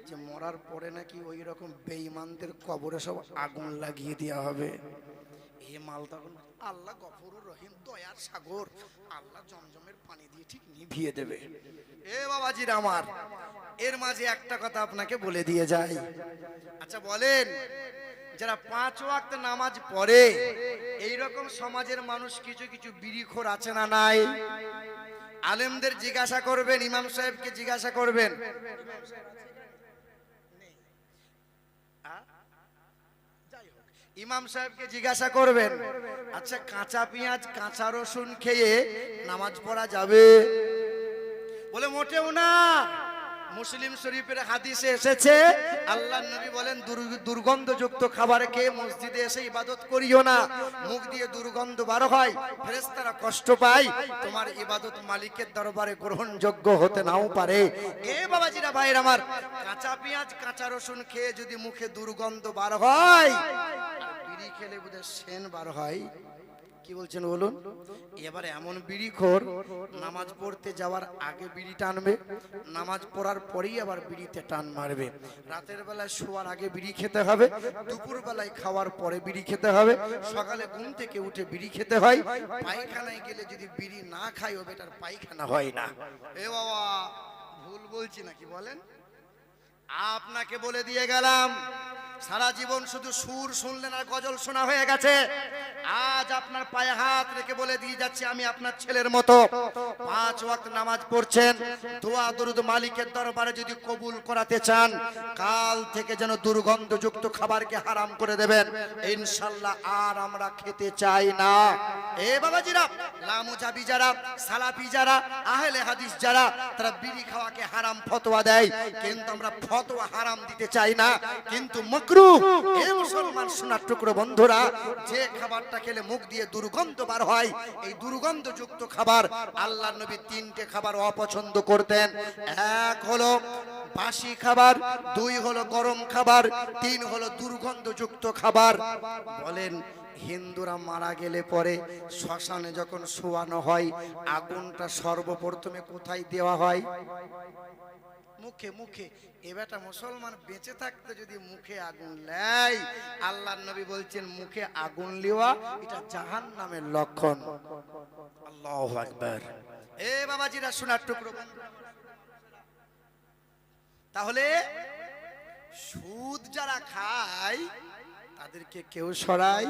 [SPEAKER 1] যে মরার পরে নাকি ওই রকম বেঈমানদের কবরে সব আগুন লাগিয়ে দেওয়া হবে। এ মাল তখন আল্লাহ গফুরুর রহিম, দয়ার সাগর, আল্লাহ জমজমের পানি দিয়ে ঠিক নিভিয়ে দেবে। এ বাবাজির আমার, এর মাঝে একটা কথা আপনাকে বলে দিয়ে যাই। আচ্ছা বলেন, যারা 5 ওয়াক্ত নামাজ পড়ে, এইরকম সমাজের মানুষ কিছু কিছু বিড়িখোর আছে না নাই? আলেমদের জিজ্ঞাসা করবেন, ইমাম সাহেবকে জিজ্ঞাসা করবেন, ইমাম সাহেবকে জিজ্ঞাসা করবেন, আচ্ছা কাঁচা পেঁয়াজ কাঁচা রসুন খেয়ে নামাজ পড়া যাবে? বলে মোটেও না, মুসলিম শরীফের হাদিসে এসেছে আল্লাহর নবী বলেন দুর্গন্ধযুক্ত খাবার খেয়ে মসজিদে এসে ইবাদত করিও না, মুখ দিয়ে দুর্গন্ধ বার হয়, ফেরেশতারা কষ্ট পায়, তোমার ইবাদত মালিকের দরবারে গ্রহণযোগ্য হতে নাও পারে। এ বাবাজিরা ভাইরা আমার, কাঁচা পেঁয়াজ কাঁচা রসুন খেয়ে যদি মুখে দুর্গন্ধ বার হয়, বিড়ি খেলে বোধহয় সেন বার হয়, কি বলছেন বলুন? এবার এমন বিড়িখোর নামাজ পড়তে যাওয়ার আগে বিড়ি টানবে, নামাজ পড়ার পরেই আবার বিড়িতে টান মারবে। রাতের বেলায় শোয়ার আগে বিড়ি খেতে হবে, দুপুর বেলায় খাওয়ার পরে বিড়ি খেতে হবে, সকালে ঘুম থেকে উঠে বিড়ি খেতে হয়, পায়খানায় গেলে যদি বিড়ি না খায় ও বেটার পায়খানা হয় না। এ বাবা ভুল বলছি নাকি বলেন? আপনাকে বলে দিয়ে গেলাম, সারা জীবন শুধু সুর শুনলেন আর গজল শোনা হয়ে গেছে। আজ আপনার পায়ে হাত রেখে বলে দিয়ে যাচ্ছি, আমি আপনার ছেলের মতো 5 ওয়াক্ত নামাজ পড়ছেন, দোয়া দরুদ মালিকের দরবারে যদি কবুল করাতে চান, কাল থেকে যেন দুর্গন্ধযুক্ত খাবারকে হারাম করে দেবেন ইনশাআল্লাহ। আর আমরা খেতে চাই না। এ বাবাজিরা, লামুজাবি যারা, সালাফি যারা, আহলে হাদিস যারা, তারা বিড়ি খাওয়াকে হারাম ফতোয়া দেয়, কিন্তু আমরা ফতোয়া হারাম দিতে চাই না, কিন্তু মাকরুহ। এ মুসলমান সোনার টুকরো বন্ধুরা, যে খাবারটা খেলে মুখ দিয়ে দুর্গন্ধ বার হয়, এই দুর্গন্ধযুক্ত খাবার আল্লাহর নবী 3টে খাবার অপছন্দ করতেন। 1 হলো বাসি খাবার, 2 হলো গরম খাবার, 3 হলো দুর্গন্ধযুক্ত খাবার। বলেন হিন্দুরা মারা গেলে পরে শ্মশানে যখন শোয়ানো হয়, আগুনটা সর্বপ্রথমে কোথায় দেওয়া হয়? মুখে। মুখে। এবারটা মুসলমান বেঁচে থাকতে যদি মুখে আগুন লেয়, আল্লাহর নবী বলছেন মুখে আগুন লিওয়া এটা জাহান্নামের লক্ষণ। আল্লাহু আকবার। এ বাবাজিরা সোনার টুকরো, তাহলে সুদ যারা খায় তাদেরকে কেউ সরাই?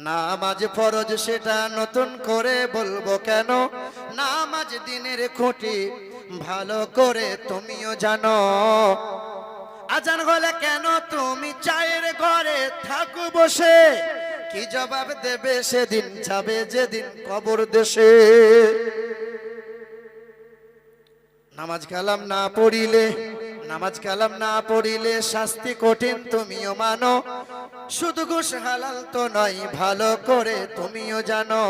[SPEAKER 1] নামাজ ফরজ সেটা নতুন করে বলবো কেন? নামাজ দিনের খুঁটি ভালো করে তুমিও জানো। আজান হলে কেন তুমি চায়ের ঘরে থাকো বসে? কি জবাব দেবে সেদিন যাবে যেদিন কবর দেশে? নামাজ কালাম না পড়িলে, নামাজ কালাম না পড়িলে শাস্তি কঠিন তুমিও মানো। শুধু ঘুষ হালাল তো নয় ভালো করে তুমিও জানো।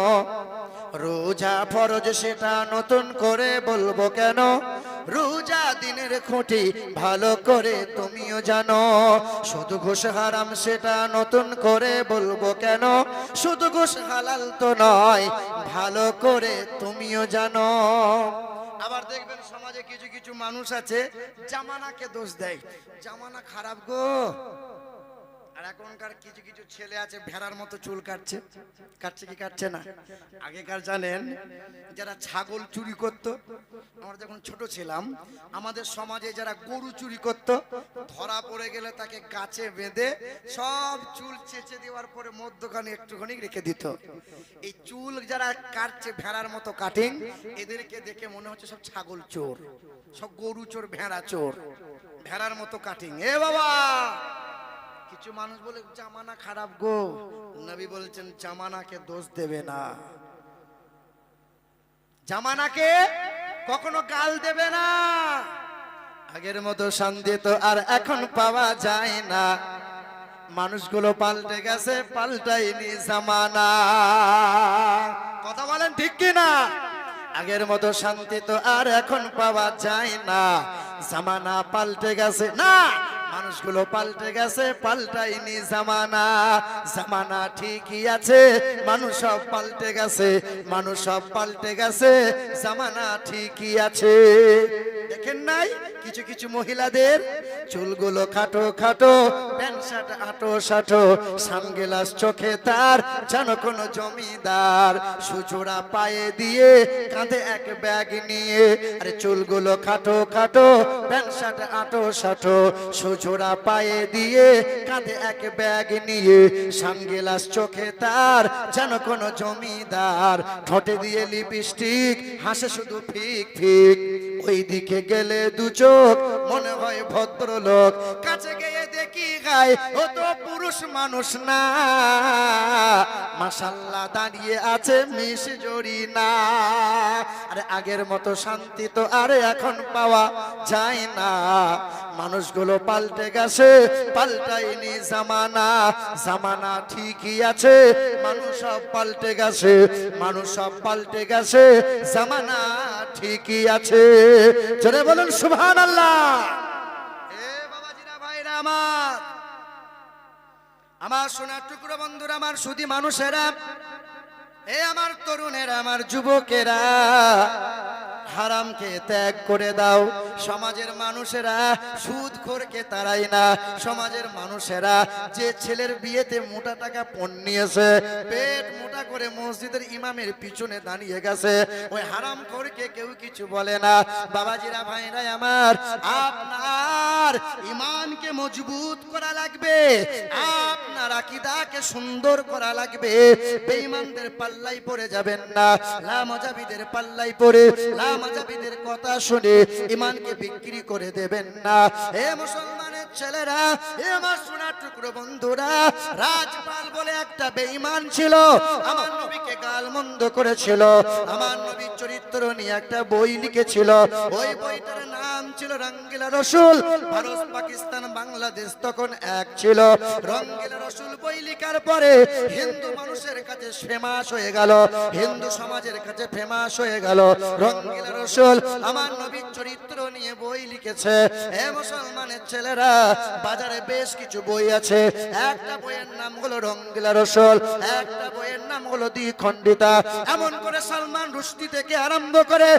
[SPEAKER 1] রোজা ফরজ সেটা নতুন করে বলবো কেন? রোজা দিনের খুঁটি ভালো করে তুমিও জানো। শুধু ঘুষ হারাম সেটা নতুন করে বলবো কেন? শুধু ঘুষ হালাল তো নয় ভালো করে তুমিও জানো। আবার দেখবেন সমাজে কিছু কিছু মানুষ আছে জামানাকে দোষ দেয়, জামানা খারাপ গো। আর এখনকার কিছু কিছু ছেলে আছে ভেড়ার মতো চুল কাটছে, কাটছে কি কাটছে না? আগেকার জানেন যারা ছাগল চুরি করত, আমরা যখন ছোট ছিলাম আমাদের সমাজে যারা গরু চুরি করত, ধরা পড়ে গেলে তাকে গাছে বেঁধে সব চুল চেঁচে দেওয়ার পরে মধ্যখানে একটুখানি রেখে দিত। এই চুল যারা কাটছে ভেড়ার মতো কাটিং, এদেরকে দেখে মনে হচ্ছে সব ছাগল চোর, সব গরু চোর, ভেড়া চোর, ভেড়ার মতো কাটিং। এ বাবা, কিছু মানুষ বলে জামানা খারাপ গো। নবী বলছেন জামানাকে দোষ দেবে না, জামানাকে কখনো গাল দেবে না। আগের মতো শান্তি তো আর এখন পাওয়া যায় না, মানুষগুলো পাল্টে গেছে, পাল্টায়নি জামানা। কথা বলেন ঠিক কিনা? আগের মতো শান্তি তো আর এখন পাওয়া যায় না, জামানা পাল্টে গেছে। না, মানুষগুলো পাল্টে গেছে, পাল্টায়নি জামানা। জামানা ঠিকই আছে, মানুষ সব পাল্টে গেছে, মানুষ সব পাল্টে গেছে, জামানা ঠিকই আছে। দেখেন নাই কিছু কিছু মহিলাদের চুলগুলো খাটো খাটো, প্যান্ট শার্ট আটো সাটো, সানগ্লাস চোখে তার যেন কোন জমিদার, সুজোড়া পায়ে দিয়ে কাঁধে এক ব্যাগ নিয়ে। আরে চুলগুলো খাটো খাটো, প্যান্ট শার্ট আটো সাটো, সুজোড়া পায়ে দিয়ে কাঁধে এক ব্যাগ নিয়ে, সানগ্লাস চোখে তার যেন কোন জমিদার, ঠোঁটে দিয়ে লিপস্টিক, হাসে শুধু ফিক ফিক। ওই দিকে গেলে দু চোখ মনে হয় ভদ্রলোক, কাছে গিয়ে দেখি জায়গায় ও তো পুরুষ মানুষ না, মাশাআল্লাহ দাঁড়িয়ে আছে মিস জরিনা। আরে আগের মতো শান্তি তো আর এখন পাওয়া যায় না, মানুষগুলো পাল্টে গেছে, পাল্টায়নি জামানা। জামানা ঠিকই আছে, মানুষ সব পাল্টে গেছে, মানুষ সব পাল্টে গেছে, জামানা ঠিকই আছে। জোরে বলুন সুবহানাল্লাহ। এ বাবাজিরা ভাইরা আমার, আমার সোনার টুকরো বন্ধুরা, আমার সুধী মানুষেরা, এ আমার তরুণেরা, আমার যুবকেরা, হারামকে ত্যাগ করে দাও। সমাজের মানুষেরা সুদখোরকে তাড়াই না। সমাজের মানুষেরা যে ছেলের বিয়েতে মোটা টাকা পণ নিয়েছে, পেট মোটা করে মসজিদের ইমামের পিছনে দাঁড়িয়ে গেছে, ওই হারামখোরকে কেউ কিছু বলে না। বাবাজিরা ভাইরা আমার, আপনার ঈমানকে মজবুত করা লাগবে, আপনার আকীদাকে সুন্দর করা লাগবে। বেঈমানদের পাল্লাই পড়ে যাবেন না, লামাজাবিদের পাল্লাই পড়ে, লামাজাবিদের কথা শুনে ঈমানকে বিক্রি করে দেবেন না। হে মুসলমানের ছেলেরা, হে আমার সোনার টুকরো বন্ধুরা, রাজপাল বলে একটা বেঈমান ছিল, আমার নবীকে গালমন্দ করেছিল, আমার নবীর চরিত্র নিয়ে একটা বই লিখেছিল। ওই বইটার নাম ছিল রঙ্গিলা রসুল। ভারত পাকিস্তান বাংলাদেশ তখন এক ছিল। রঙ্গিলা রসুল বই লেখার পরে হিন্দু মানুষের কাছে ফেমাস হয়ে গেল, হিন্দু সমাজের কাছে ফেমাস হয়ে গেল। রঙ্গিলা রসুল আমার নবীর চরিত্র নিয়ে বই লিখেছে। হে মুসলমানের ছেলেরা, বাজারে বেশ কিছু বই আছে। একটা বইয়ের নাম হলো রঙ্গিলা রসুল, একটা বইয়ের নাম হলো দ্বিখণ্ডিতা। এমন করে সালমান রুশদি থেকে আরম্ভ করে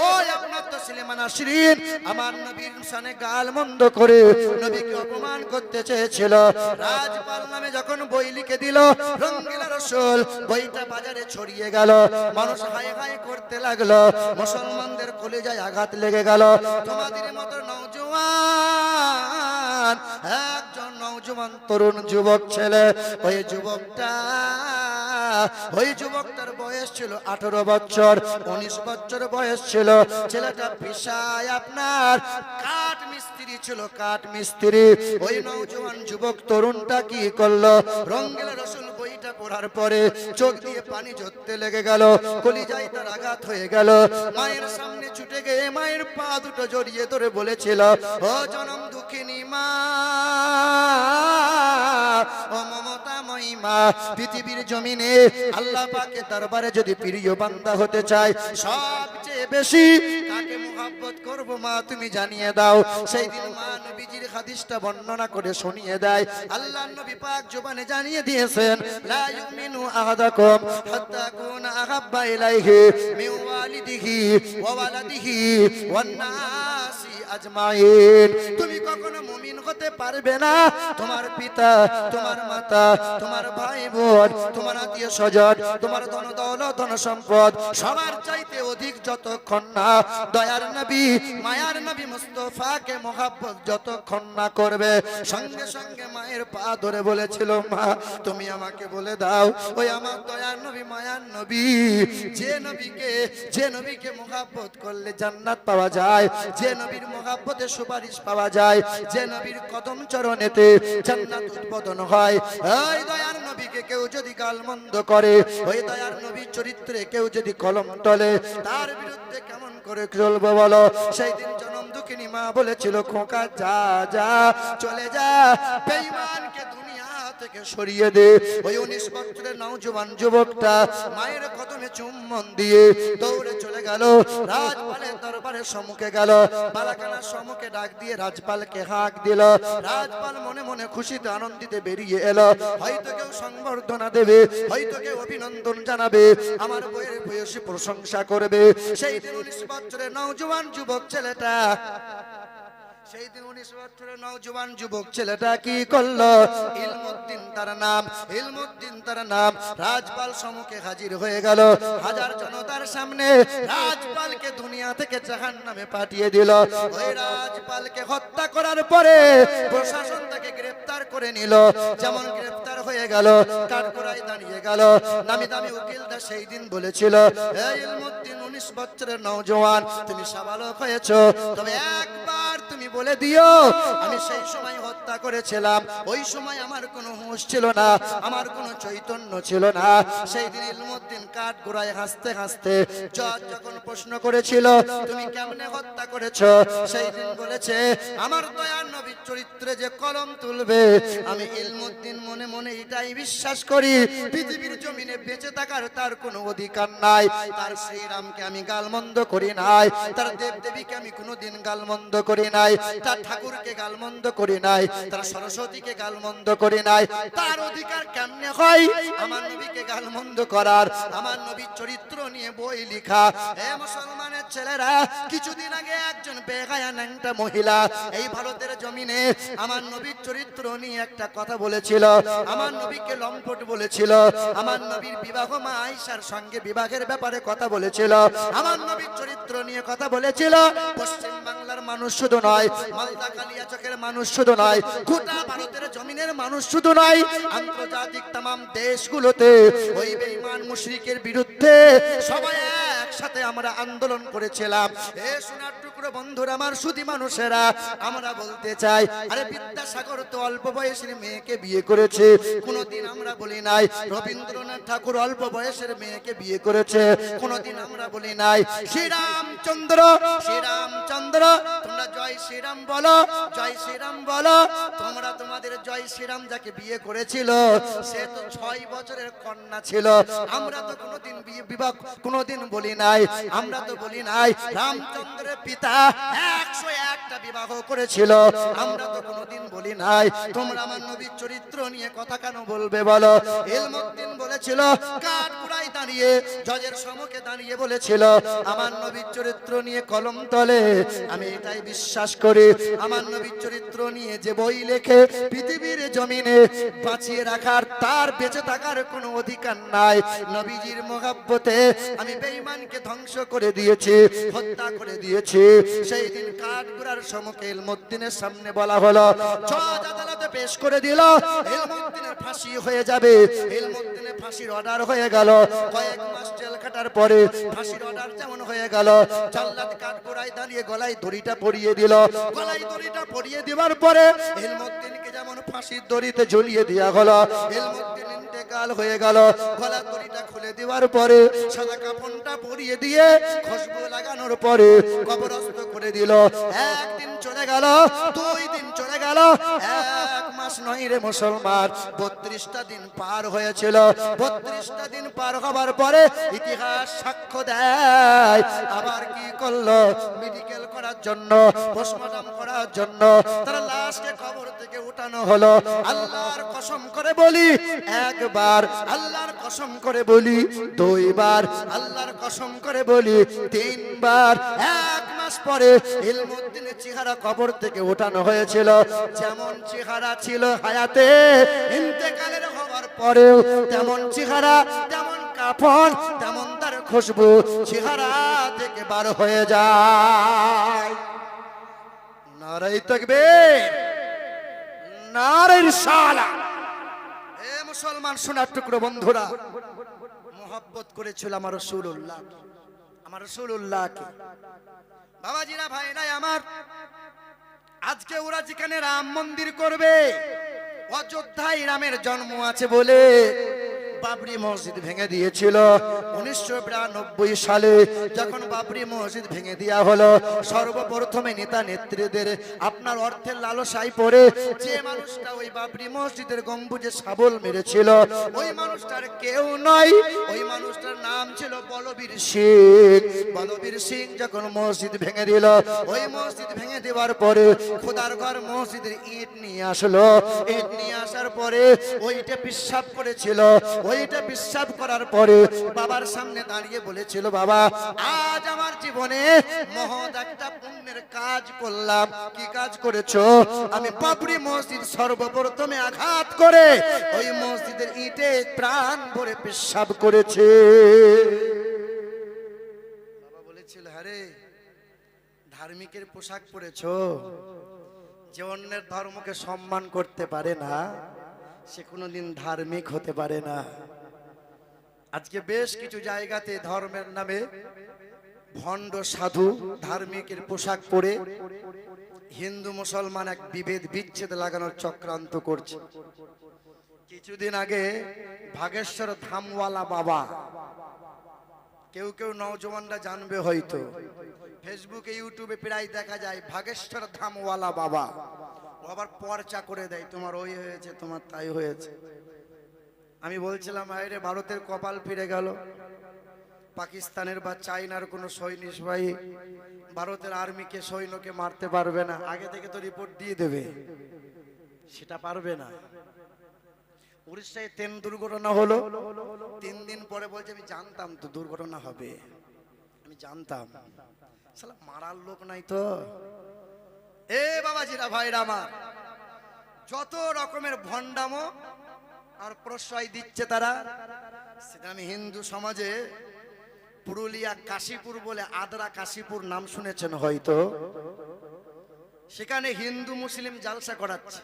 [SPEAKER 1] ওই আপনার তো সুলেমান নাসরিন আমার নবীর শানে গালমন্দ করে নবীকে অপমান করতে চেয়েছিল। রাজপাল নামে যখন বই লিখে দিল রঙ্গিলা রসুল, বইটা বাজারে ছড়িয়ে গেল, মানুষ হাই হাই করতে লাগলো, মুসলমানদের কলিজায় আঘাত লেগে গেল। তোমাদের মতো নওজোয়ান একজন নওজোয়ান তরুণ যুবক ছেলে, ওই যুবকটার বয়স ছিল 18 বছর, 19 বছর বয়স ছিল। ছেলেটা পেশায় আপনার কাঠ মিস্ত্রি ছিল, কাঠ মিস্ত্রি। ওই নওজোয়ান যুবক তরুণটা কি করলো, রঙ্গিলা রসুল বইটা পড়ার পরে চোখ দিয়ে পানি ঝরতে লেগে গেল, কলিজায় তার আঘাত হয়ে গেল। মায়ের সামনে ছুটে গিয়ে মায়ের পা দুটো জড়িয়ে ধরে বলেছিল, ও জনম দুঃখিনী মা, ও মমতাময়ী মা, পৃথিবীর জমিনে আল্লাহ পাকের দরবারে যদি প্রিয় বান্দা হতে চায়, সবচেয়ে বেশি কাকে মুহাব্বত করব মা তুমি জানিয়ে দাও। সেই দিন মা নবীজির হাদিসটা বর্ণনা করে শুনিয়ে দেয়। আল্লাহর নবী পাক জবানে জানিয়ে দিয়েছেন, লা ইউমিনু আহাদাকুম হাত্তা কুনা আহাব্বা ইলাইহি মিন ওয়ালিদিহি ওয়া ওয়ালাদিহি ওয়ান নাসি আজমাইন। তুমি কখনো মুমিন হতে পারবে না, তোমার পিতা, তোমার মাতা, তোমার ভাই বোন, তোমার আত্মীয় স্বজন, তোমার ধন দৌলত, ধন সম্পদ সবার চাইতে অধিক যতক্ষণ না দয়ার নবী, মায়ার নবী মুস্তাফাকে মুহাব্বত যতক্ষণ না করবে। সঙ্গে সঙ্গে মায়ের পা ধরে বলেছিল, মা তুমি আমাকে বলে দাও, ওই আমার দয়ার নবী, মায়ার নবী, যে নবীকে মুহাব্বত করলে জান্নাত পাওয়া যায়, যে নবীর মুহাব্বতে সুপারিশ পাওয়া যায়, যে নবীর কদম চরণেতে জান্নাত উদ্বোধন হয়, ওই দয়ার নবীকে কেউ যদি গালমন্দ করে, ওই দয়ার নবীর চরিত্রে কেউ যদি কলম তলে, তার বিরুদ্ধে কেমন করে চলবো বলো? সেই দিন জনম দুঃখিনী মা বলেছিল, খোকা যা যা, চলে যা, বেঈমানকে দুনিয়া থেকে সরিয়ে দে। ওই 19 বছরের নওজোয়ান যুবকটা মায়ের কদমে চুম্বন দিয়ে দৌড়ে চলে গেল, রাজপালের দরবারের সম্মুখে গেল, বালাখানার সম্মুখে ডাক দিয়ে রাজপালকে হাঁক দিল। রাজপাল মনে মনে খুশিতে আনন্দিতে বেরিয়ে এলো। হয়তো কেউ সংবর্ধনা দেবে, হয়তো কেউ অভিনন্দন জানাবে, আমার বইয়ের ভূয়সী প্রশংসা করবে। সেই দিন 19 বছরের নওজোয়ান যুবক ছেলেটা, সেই দিন 19 বছরের নওজোয়ান যুবক ছেলেটা কি করলো? ইলমুদ্দিন তার নাম, ইলমুদ্দিন তার নাম। রাজপাল সম্মুখে হাজির হয়ে গেল, হাজার জনতার সামনে রাজপালকে দুনিয়া থেকে জাহান্নামে পাঠিয়ে দিল। ওই রাজপালকে হত্যা করার পরে প্রশাসন তাকে গ্রেফতার করে নিল। যেমন গ্রেফতার হয়ে গেল, কাঠগড়ায় দাঁড়িয়ে গেল। নামি দামি উকিলটা সেই দিন বলেছিল, হে ইলমুদ্দিন, 19 বছরের নওজোয়ান, তুমি সাবালক হয়েছো, তবে একবার তুমি বলে দিও আমি সেই সময় হত্যা করেছিলাম, ওই সময় আমার কোনো হুঁশ ছিল না, আমার কোনো চৈতন্য ছিল না। সেই দিন ইলমুদ্দিন কাঠ গোড়ায় হাসতে হাসতে জজ যখন প্রশ্ন করেছিল তুমি কেমনে হত্যা করেছো, সেই দিন বলেছে আমার দয়ার নবীর চরিত্রে যে কলম তুলবে আমি ইলমুদ্দিন মনে মনে এটাই বিশ্বাস করি পৃথিবীর জমিনে বেঁচে থাকার তার কোনো অধিকার নাই। তার শ্রীরামকে আমি গালমন্দ করি নাই, তার দেবদেবীকে আমি কোনোদিন গালমন্দ করি নাই, তার ঠাকুরকে গালমন্দ করি নাই, তার সরস্বতীকে গালমন্দ করি নাই। তার অধিকার কেমনে হয় আমার নবীকে গালমন্দ করার? আমার নবীর চরিত্র নিয়ে বই লেখা। এ মুসলমানের ছেলেরা, কিছুদিন আগে একজন বেগায়া ন্যাংটা মহিলা এই ভারতের জমিনে আমার নবীর চরিত্র নিয়ে একটা কথা বলেছিল, আমার নবীকে লম্পট বলেছিল, আমার নবীর বিবাহ মা আয়েশার সঙ্গে বিবাহের ব্যাপারে কথা বলেছিল, আমার নবীর চরিত্র নিয়ে কথা বলেছিল। পশ্চিম বাংলার মানুষ শুধু নয়, মালদা কালিয়াচকের মানুষ শুধু নয়, গোটা ভারতের জমিনের মানুষ শুধু নয়, আন্তর্জাতিক তামাম দেশগুলোতে ওই বেঈমান মুশরিকের বিরুদ্ধে সবাই একসাথে আমরা আন্দোলন করেছিলাম। এ সোনার টুকরো বন্ধুরা, আমার সুধী মানুষেরা, আমরা বলতে চাই আরে বিদ্যাসাগর তো অল্প বয়সের মেয়েকে বিয়ে করেছে, কোনোদিন আমরা বলি নাই রবীন্দ্রনাথ ঠাকুর অল্প বয়সের মেয়েকে বিয়ে করেছে, কোনোদিন আমরা বলি নাই শ্রীরামচন্দ্র তোমরা জয় শ্রীরাম বলো, জয় শ্রীরাম বলো। তোমরা তোমাদের জয় শ্রীরাম যাকে বিয়ে করেছিল সে তো 6 বছরের কন্যা ছিল। আমরা তো কোনোদিন বিবাহ কোনোদিন বলি নাই, আমরা তো বলি নাই রামচন্দ্রের পিতা 101টা বিবাহ করেছিল, আমরা তো কোনোদিন বলি নাই। তোমরা আমার নবীর চরিত্র নিয়ে কথা কেন বলবে বলো? ইলমুদ্দিন বলেছিল কাঠগড়ায় দাঁড়িয়ে জজের সম্মুখে দাঁড়িয়ে বলেছিল আমার নবীর চরিত্র নিয়ে কলম তলে আমি এটাই বিশ্বাস করি আমার নবীর চরিত্র নিয়ে যে বই লেখে পৃথিবীর জমিনে বাঁচিয়ে রাখার তার বেঁচে থাকার কোনো অধিকার নাই। নবীজির মোহাব্বতে আমি বেঈমানকে ধ্বংস করে দিয়েছি, হত্যা করে দিয়েছি। সেই দিন কাঠগড়ার সম্মুখে ইলমুদ্দিনের সামনে বলা হলো, জজ আদালতে পেশ করে দিল ইলমুদ্দিনের ফাঁসি হয়ে যাবে। ইলমুদ্দিনের ফাঁসির অর্ডার হয়ে গেল। কয়েক মাস জেল কাটার পরে ফাঁসির অর্ডার যেমন হয়ে গেল, জাল্লাদ কাঠগড়ায় দাঁড়িয়ে গলায় দড়িটা পরিয়ে দিল। গলায় দড়িটা পরিয়ে দেওয়ার পরে ইলমুদ্দিনকে যেমন ফাঁসির দড়িতে ঝুলিয়ে দেওয়া হলো, ইলমুদ্দিন ইন্তেকাল হয়ে গেল। গলার দড়িটা খুলে দেওয়ার পরে সাদা কাফনটা পরিয়ে দিয়ে খুশবু লাগানোর পরে কবরস্থ করে দিল। একদিন চলে গেল, 2 দিন চলে গেল, 1 মাস নয় রে মুসলমান, 32টা দিন পার হয়েছিল। 32টা দিন পার হবার পরে ইতিহাস সাক্ষ্য দেয় আবার কি করলো, মেডিকেল করার জন্য, পোস্টমর্টম করার জন্য তার লাশকে কবর থেকে উঠানো হলো। আল্লাহর কসম করে বলি একবার, আল্লাহর কসম করে বলি 2 বার, আল্লাহর কসম করে বলি 3 বার। 1 মাস পরে ইলমুদ্দিনের চেহারা কবর থেকে উঠানো হয়েছিল। যেমন চেহারা ছিল হায়াতে, ইন্তেকালের হওয়ার পরেও তেমন চেহারা, তেমন কাফন, তেমন তার খুশবু চেহারা থেকে বার হয়ে যায়। নারায়ে তাকবীর, নারায়ে রিসালাত। এ মুসলমান সোনার টুকরো বন্ধুরা, মোহাব্বত করেছিল আমার রাসূলুল্লাহ, আমার রাসূলুল্লাহকে। বাবাজিরা, ভাইরা আমার, আজকে ওরা যেখানে রাম মন্দির করবে, অযোধ্যায় রামের জন্ম আছে বলে বাবরি মসজিদ ভেঙে দিয়েছিল 1992 সালে। যখন বাবরি মসজিদ ভেঙে দেওয়া হলো, সর্বপ্রথমে নেতা নেত্রীদের আপনার অর্থের লালসায় পড়ে যে মানুষটা ওই বাবরি মসজিদের গম্বুজে শাবল মেরেছিল, ওই মানুষটার কেউ নয়, ওই মানুষটার নাম ছিল বলবীর সিং। বলবীর সিং যখন মসজিদ ভেঙে দিল, ওই মসজিদ ভেঙে দেওয়ার পরে খোদার ঘর মসজিদের ইট নিয়ে আসলো। ইট নিয়ে আসার পরে ওইটা পিশাব করেছিল। ওইটা বিশ্বাস করার পরে বাবার সামনে দাঁড়িয়ে বলেছিল, বাবা আজ আমার জীবনে মহৎ একটা পুণ্যের কাজ করলাম। কি কাজ করেছো? আমি বাবরি মসজিদ সর্বপ্রথমে আঘাত করে ওই মসজিদের ইটে প্রাণ ভরে পেশাব করেছে। বাবা বলেছিল, আরে ধার্মিকের পোশাক পরেছো, যে অন্যের ধর্মকে সম্মান করতে পারে না সে কোনোদিন ধার্মিক হতে পারে না। আজকে বেশ কিছু জায়গাতে ধর্মের নামে ভণ্ড সাধু ধার্মিকের পোশাক পরে হিন্দু মুসলমান এক বিভেদ বিচ্ছেদ লাগানোর চক্রান্ত করছে। কিছুদিন আগে ভাগেশ্বর ধামওয়ালা বাবা, কেউ কেউ নওজওয়ানরা জানবে হয়তো, ফেসবুকে ইউটিউবে প্রায় দেখা যায় ভাগেশ্বর ধামওয়ালা বাবা। ও আবার পর্চা করে দেয়, তোমার ওই হয়েছে, তোমার তাই হয়েছে। আমি বলছিলাম আরে ভারতের কপাল ফিরে গেল, পাকিস্তানের বা চাইনার কোনো সৈনিক বাহিনী ভারতের আর্মিকে সৈন্যকে মারতে পারবে না, আগে থেকে তো রিপোর্ট দিয়ে দেবে, সেটা পারবে না। উড়িষ্যায় ট্রেন দুর্ঘটনা হলো, 3 দিন পরে বলছে আমি জানতাম তো দুর্ঘটনা হবে, আমি জানতাম, শালা মারার লোক নাই তো। এ বাবাজিরা ভাইরা আমার, যত রকমের ভণ্ডামো আর প্রশ্রয় দিচ্ছে তারা, সেটা আমি হিন্দু সমাজে পুরুলিয়া কাশীপুর বলে আদ্রা কাশীপুর নাম শুনেছেন হয়তো, সেখানে হিন্দু মুসলিম জালসা করাচ্ছে।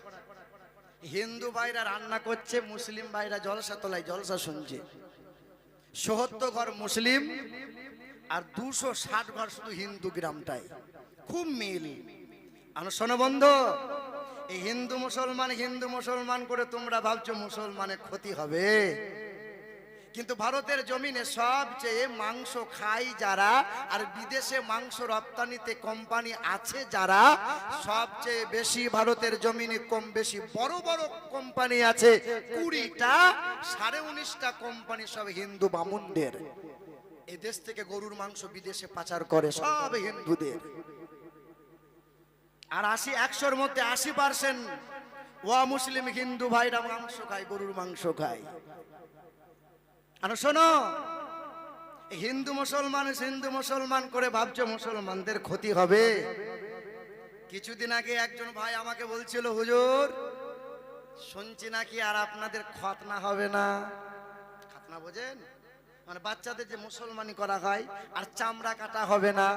[SPEAKER 1] হিন্দু ভাইরা রান্না করছে, মুসলিম ভাইরা জলসা তোলায় জলসা শুনছে। ৭৪ ঘর মুসলিম আর 260 ঘর শুধু হিন্দু গ্রামটাই, খুব মিল। আর শোনো বন্ধু, এই হিন্দু মুসলমান করে তোমরা ভাবছো মুসলমানের ক্ষতি হবে, কিন্তু ভারতের জমিনে সবচেয়ে মাংস খাই যারা, আর বিদেশে মাংস রপ্তানিতে কোম্পানি আছে যারা, সবচেয়ে বেশি ভারতের জমিনে কম বেশি বড় বড় কোম্পানি আছে 20টা, 19.5টা কোম্পানি সব হিন্দু বামুনদের। এই দেশ থেকে গরুর মাংস বিদেশে পাচার করে সব হিন্দুদের। আর 100-র মধ্যে 80% মুসলিম হিন্দু ভাইরা মাংস খায়, গরুর মাংস খায়। আর শোনো, হিন্দু মুসলমান করে ভাবছো মুসলমানদের ক্ষতি হবে। কিছুদিন আগে একজন ভাই আমাকে বলছিল, হুজুর শুনছি নাকি আর আপনাদের খতনা হবে না। খতনা বোঝেন? মানে বাচ্চাদের যে মুসলমানি করা হয় আর চামড়া কাটা হবে না।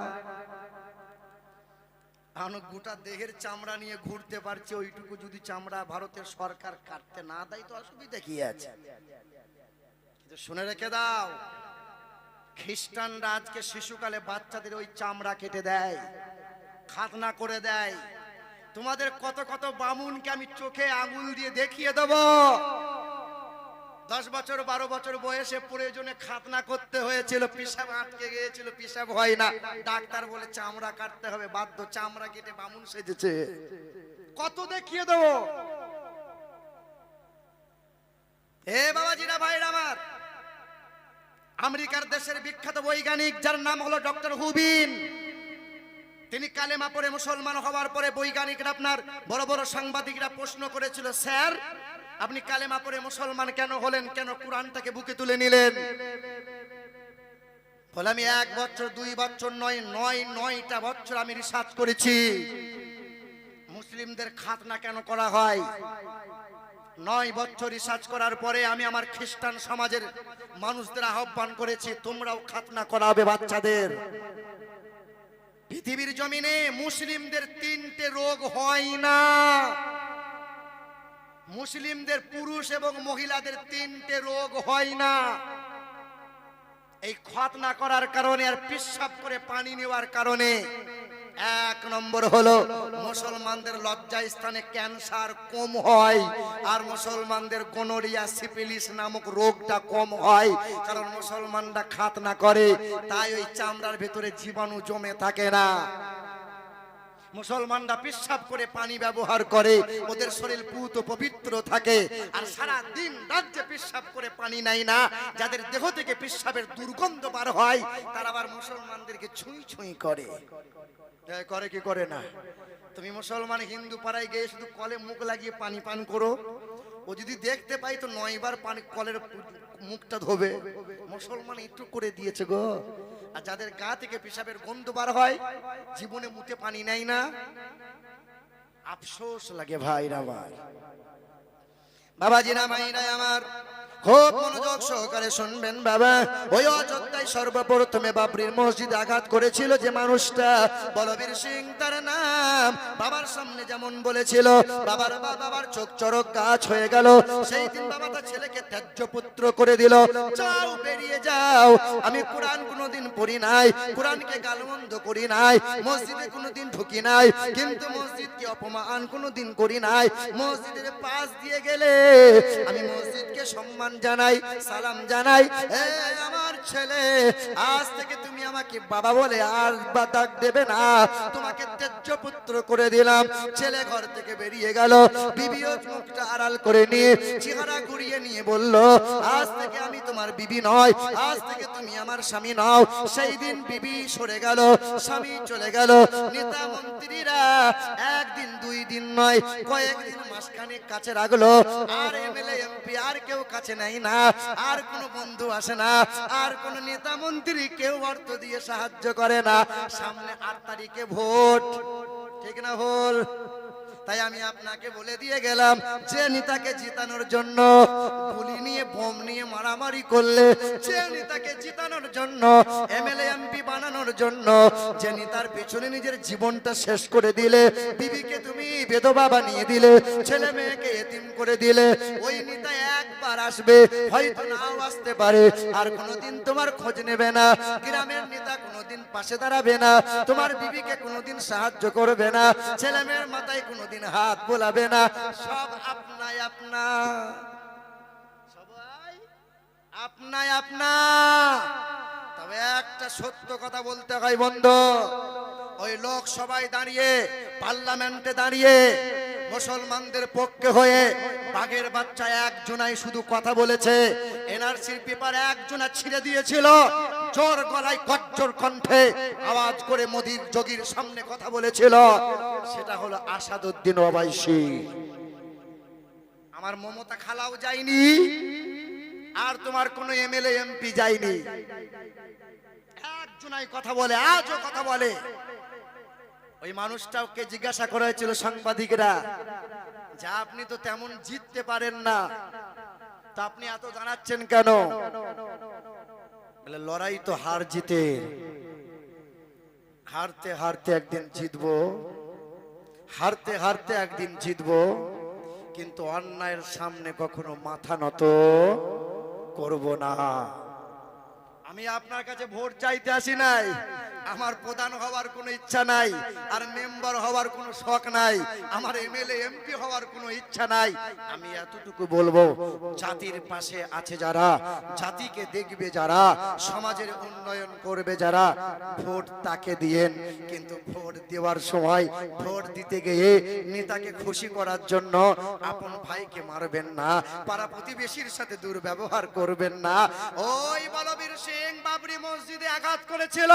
[SPEAKER 1] আমি গোটা দেহের চামড়া নিয়ে ঘুরতে পারছি, ওইটুকু যদি চামড়া ভারতের সরকার কাটতে না দেয় তো অসুবিধা কি আছে? শুনে রেখে দাও, খ্রিস্টানরা আজকে শিশুকালে বাচ্চাদের ওই চামড়া কেটে দেয়, খাতনা করে দেয়। তোমাদের কত কত বামুনকে আমি চোখে আঙুল দিয়ে দেখিয়ে দেব, 10 বছর 12 বছর বয়সে প্রয়োজনে খাতনা করতে হয়েছিল, পিসাব আটকে গিয়েছিল, পিসাব হয় না, ডাক্তার বলে চামড়া কাটতে হবে, বাধ্য চামড়া কেটে বামুন সেজেছে। কত দেখিয়ে দেব। এ বাবাজিরা ভাইরা আমার, আমেরিকার দেশের বিখ্যাত বৈজ্ঞানিক যার নাম হলো ডক্টর হুবিন, তিনি কালেমা পড়ে মুসলমান হওয়ার পরে বৈজ্ঞানিকরা, আপনার বড় বড় সাংবাদিকরা প্রশ্ন করেছিল, স্যার আপনি কালেমা পড়ে মুসলমান কেন হলেন, কেন কোরআনটাকে বুকে তুলে নিলেন? বলে আমি 1 বছর 2 বছর নয়, 9টা বছর আমি রিসার্চ করেছি মুসলিমদের খাতনা কেন করা হয়। 9 বছর রিসার্চ করার পরে আমি আমার খ্রিস্টান সমাজের মানুষদের আহ্বান করেছি, তোমরাও খাতনা করাবে বাচ্চাদের। পৃথিবীর জমিনে মুসলিমদের 3টে রোগ হয় না, মুসলিমদের পুরুষ এবং মহিলাদের 3টে রোগ হয় না। এই খাতনা করার কারণে আর পেশাব করে পানি নেওয়ার কারণে। 1 নম্বর হলো মুসলমানদের লজ্জা স্থানে ক্যান্সার কম হয়, আর মুসলমানদের গোনোরিয়া সিফিলিস নামক রোগটা কম হয়, কারণ মুসলমানরা খাতনা করে, তাই ওই চামড়ার ভেতরে জীবাণু জমে থাকে না। মুসলমানরা পেশাব করে পানি ব্যবহার করে, ওদের শরীর পুত পবিত্র থাকে। আর সারা দিন রাজ্যে পেশাব করে পানি নেয় না, যাদের দেহ থেকে পেশাবের দুর্গন্ধ বার হয়, তারা আবার মুসলমানদেরকে ছুঁই ছুঁই করে। করে কি করে না? তুমি মুসলমান হিন্দু পাড়ায় গিয়ে শুধু কলে মুখ লাগিয়ে পানি পান করো, ও যদি দেখতে পাই তো 9 বার পানি কলের মুখটা ধোবে। মুসলমান একটু করে দিয়েছে গো। আর যাদের গা থেকে পেশাবের গন্ধ বার হয়, জীবনে মুখে পানি নেয় না, আফসোস লাগে ভাইরা আমার, বাবাজিরা মাইরা আমার। খুব মনোযোগ সহকারে শুনবেন বাবা। ওই অযোধ্যায় সর্বপ্রথমে বাবরির মসজিদে আঘাত করেছিল যে মানুষটা, বলবীর সিং তার নাম। বাবার সামনে যেমন বলেছিল, বাবার চোখ চরক গাছ হয়ে গেল। সেই দিন বাবা তার ছেলেকে ত্যায্য পুত্র করে দিল। যাও, বেরিয়ে যাও। আমি কোরআন কোনোদিন পড়ি নাই, কোরআনকে গালমন্দ করি নাই, মসজিদে কোনোদিন ঢুকি নাই, কিন্তু মসজিদকে অপমান কোনোদিন করি নাই। মসজিদের পাশ দিয়ে গেলে আমি মসজিদকে সম্মান জানাই, সালাম জানাই। আমার ছেলে, আজ থেকে তুমি আমাকে বাবা বলে আর ডাক দেবে না, তোমাকে ত্যায্য পুত্র করে দিলাম। ছেলে ঘর থেকে বেরিয়ে গেল। বিবিও মুখটা আড়াল করে নিয়ে, চেহারা ঘুরিয়ে নিয়ে বলল, আজ থেকে আমি তোমার বিবি নয়, আজ থেকে তুমি আমার স্বামী নও। সেই দিন বিবি সরে গেল, স্বামী চলে গেল। নেতা মন্ত্রীরা একদিন দুই দিন নয়, কয়েকদিন মাসখানেক কাছে রাখলো। আর এমএলএ এমপি আর কেউ কাছে নাই না, আর কোনো বন্ধু আসে না, আর কোনো নেতা মন্ত্রী কেউ অর্থ দিয়ে সাহায্য করে না। সামনে 8 তারিখে ভোট, ঠিক না ভুল? তাই আমি আপনাকে বলে দিয়ে গেলাম, যে নেতাকে জিতানোর জন্য গুলি নিয়ে বোম নিয়ে মারামারি করলে, যে নেতাকে জিতানোর জন্য এমএলএ এমপি বানানোর জন্য যে নেতার পেছনে নিজের জীবনটা শেষ করে দিলে, বিবিকে তুমি বেধবা বানিয়ে দিলে, ছেলে মেয়েকে এতিম করে দিলে, ওই নেতা একবার আসবে, হয়তো নাও আসতে পারে, আর কোনোদিন তোমার খোঁজ নেবে না। গ্রামের নেতা কোনোদিন পাশে দাঁড়াবে না, তোমার বিবিকে কোনোদিন সাহায্য করবে না, ছেলে মেয়ের মাথায় কোনোদিন হাত বোলাবে না। সব আপনাই আপনা, সবাই আপনাই আপনা। তবে একটা সত্য কথা বলতে হয় বন্ধু, ওই লোক সবাই দাঁড়িয়ে, পার্লামেন্টে দাঁড়িয়ে মুসলমানদের পক্ষে হয়ে, বাঘের বাচ্চা একজনাই শুধু কথা বলেছে। এনআরসির পেপার একজনা ছিঁড়ে দিয়েছিল, জোর গলায় কজ্জর কণ্ঠে আওয়াজ করে মোদির যোগীর সামনে কথা বলেছিল। সেটা হলো আসাদউদ্দিন ওবাইসি। আমার মমতা খালাও যায়নি, আর তোমার কোন এমএলএ এমপি যায়নি। একজনাই কথা বলে, আজও কথা বলে। ওই মানুষটাকে জিজ্ঞাসা করা হয়েছিল সাংবাদিকরা, যা আপনি তো তেমন জিততে পারেন না, তা আপনি এত জানাচ্ছেন কেন? বলে, লড়াই তো হার জিতে, হারতে হারতে একদিন জিতবো, হারতে হারতে একদিন জিতবো, কিন্তু অন্যায়ের সামনে কখনো মাথা নত করব না। আমি আপনার কাছে ভোট চাইতে আসি নাই, আমার প্রধান হওয়ার কোনো ইচ্ছা নাই, আর মেম্বার হওয়ার কোনো শখ নাই, আমার এমএলএ এমপি হওয়ার কোনো ইচ্ছা নাই। আমি এতটুকু বলবো, জাতির পাশে আছে যারা, জাতিকে দেখবে যারা, সমাজের উন্নয়ন করবে যারা, ভোট তাকে দিয়েন। কিন্তু ভোট দেওয়ার সময়, ভোট দিতে গিয়ে নেতাকে খুশি করার জন্য আপন ভাইকে মারবেন না, পাড়া প্রতিবেশীর সাথে দুর্ব্যবহার করবেন না। ওই বলবীর সিং বাবরি মসজিদে আঘাত করেছিল,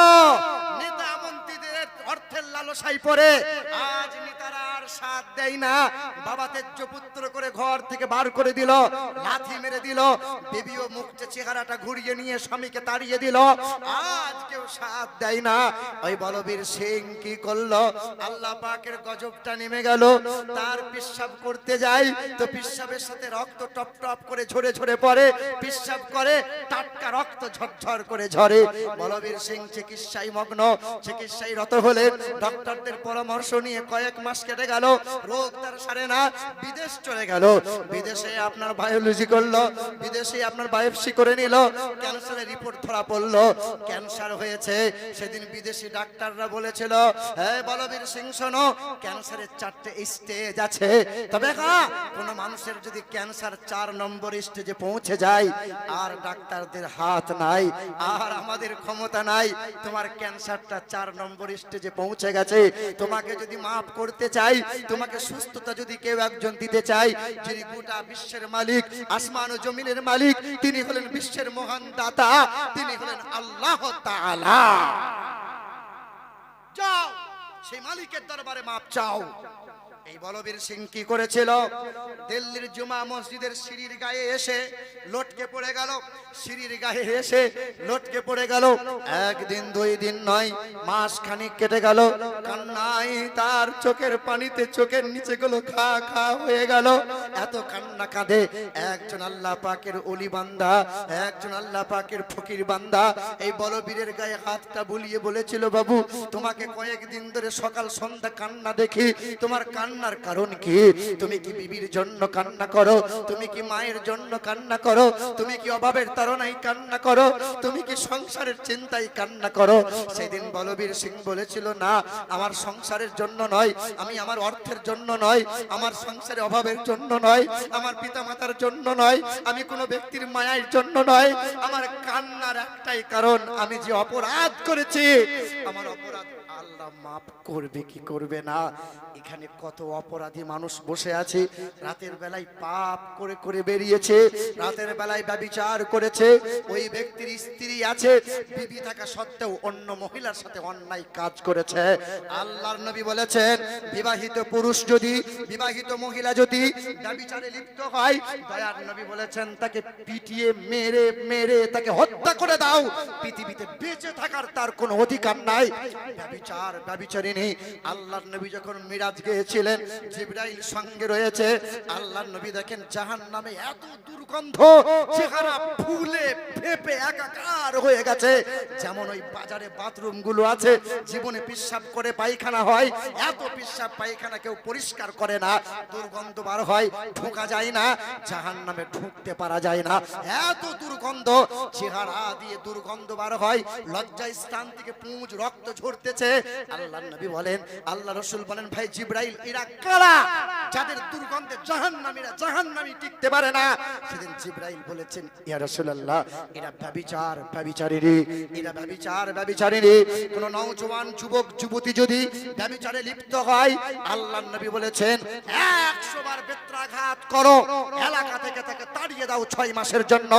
[SPEAKER 1] নেতা মন্ত্রীদের অর্থের লালসায় পড়ে আজ নেতারা আর সাথ দেয় না। বাবা তেজ্য পুত্র করে ঘর থেকে বার করে দিল, লাথি মেরে দিল, বিবিও মুখে চেহারাটা ঘুরিয়ে নিয়ে স্বামীকে তাড়িয়ে দিল। আজ কেউ সাথ দেয় না। ওই বলবীর সিং কি করলো? আল্লাহ পাকের গজবটা নেমে গেল। তার পিশাব করতে যায় তো পিশাবের সাথে রক্ত টপ টপ করে ঝরে ঝরে পড়ে, পিশাব করে টাটকা রক্ত ঝরঝর করে ঝরে। বলবীর সিং চিকিৎসায় মগ্ন, চিকিৎসায় রত হলেন। ডক্টরদের পরামর্শ নিয়ে কয়েক মাস কেটে গেল, রোগ তার সারে না, বিদেশ চলে গেল। বিদেশে আপনার বায়োলজি করলো, বিদেশে আপনার বায়োপসি করে নিল, ক্যান্সারের রিপোর্ট ধরা পড়লো, ক্যান্সার হয়েছে। সেদিন বিদেশি ডাক্তাররা বলেছিল, হ্যাঁ বলবীর সিং শোনো, ক্যান্সারের 4টে স্টেজ আছে, তবে হ্যাঁ কোন মানুষের যদি ক্যান্সার 4 নম্বর স্টেজে পৌঁছে যায়, আর ডাক্তারদের হাত নাই, আর আমাদের ক্ষমতা নাই, তোমার ক্যান্সারটা 4 নম্বর স্টেজে পৌঁছে গেছে, তোমাকে যদি মাফ করতে চাই, তোমাকে সুস্থতা যদি কেউ একজন দিতে চাই, যিনি গোটা বিশ্বের মালিক, আসমান ও জমিনের মালিক, তিনি হলেন বিশ্বের মহান দাতা, তিনি হলেন আল্লাহ তাআলা। যাও সেই মালিকের দরবারে মাপ চাও। এই বলবীর সিং কি করেছিল? দিল্লির জুমা মসজিদের সিঁড়ির গায়ে এসে লটকে পড়ে গেল, সিঁড়ির গায়ে এসে লটকে পড়ে গেল। একদিন দুই দিন নয়, মাস খানিক কেটে গেল, কান্নাই তার চোখের পানিতে চোখের নিচে গুলো খা খা হয়ে গেল। এত কান্না কাঁদে। একজন আল্লাহ পাকের ওলি বান্দা, একজন আল্লাহ পাকের ফকির বান্দা এই বলবীরের গায়ে হাতটা বুলিয়ে বলেছিল, বাবু তোমাকে কয়েকদিন ধরে সকাল সন্ধ্যা কান্না দেখি, তোমার কান্নার কারণ কি? তুমি কি বিবির জন্য কান্না করো? তুমি কি মায়ের জন্য কান্না করো? তুমি কি অভাবের তাড়নায় কান্না করো? তুমি কি সংসারের চিন্তায় কান্না করো? সেদিন বলবীর সিং বলেছিল, না, আমার সংসারের জন্য নয়, আমি আমার অর্থের জন্য নয়, আমার সংসারে অভাবের জন্য নয়, আমার পিতা মাতার জন্য নয়, আমি কোনো ব্যক্তির মায়ের জন্য নয়, আমার কান্নার একটাই কারণ, আমি যে অপরাধ করেছি, আমার অপরাধ আল্লাহ মাফ করবে কি করবে না। এখানে কত অপরাধী মানুষ বসে আছে, রাতের বেলায় পাপ করে করে বেরিয়েছে, রাতের বেলায় ব্যভিচার করেছে, ওই ব্যক্তির স্ত্রী আছে, বিবি থাকা সত্ত্বেও অন্য মহিলার সাথে অন্যায় কাজ করেছে। আল্লাহর নবী বলেছেন, বিবাহিত পুরুষ যদি, বিবাহিত মহিলা যদি ব্যভিচারে লিপ্ত হয়, দয়ার নবী বলেছেন তাকে পিটিয়ে মেরে মেরে তাকে হত্যা করে দাও, পৃথিবীতে বেঁচে থাকার তার কোনো অধিকার নাই। ব্যভিচার, ব্যভিচারিণী। আল্লাহর নবী যখন মিরাজ গিয়েছিলেন, জিবরাইল সঙ্গে রয়েছে, আল্লাহর নবী দেখেন জাহান্নামে এত দুর্গন্ধ, চেহারা ফুলে ফেপে একাকার হয়ে গেছে। যেমন ওই বাজারে বাথরুম গুলো আছে, জীবনে পিশাব করে পায়খানা হয়, এত পিশাব পায়খানা কেউ পরিষ্কার করে না, দুর্গন্ধ বার হয়, ঢোকা যায় না, জাহান্নামে ঢুকতে পারা যায় না, এত দুর্গন্ধ, চেহারা দিয়ে দুর্গন্ধ বার হয়, লজ্জা স্থান থেকে পুঁজ রক্ত ঝরতেছে। আল্লাহর নবী বলেন, আল্লাহ রাসূল বলেন, ভাই জিবরাইল, এরা কারা যাদের দুর্গন্ধে জাহান্নামীরা জাহান্নামী টিকতে পারে না? সেদিন জিবরাইল বলেছেন, ইয়া রাসূলুল্লাহ, এরা ব্যভিচার, ব্যভিচারিণী, এরা ব্যভিচার, ব্যভিচারিণী। কোন নওজোয়ান যুবক যুবতী যদি ব্যভিচারে লিপ্ত হয়, আল্লাহর নবী বলেছেন 100 বার বেত্রাঘাত করো, এলাকা থেকে তাকে তাড়িয়ে দাও 6 মাসের জন্য।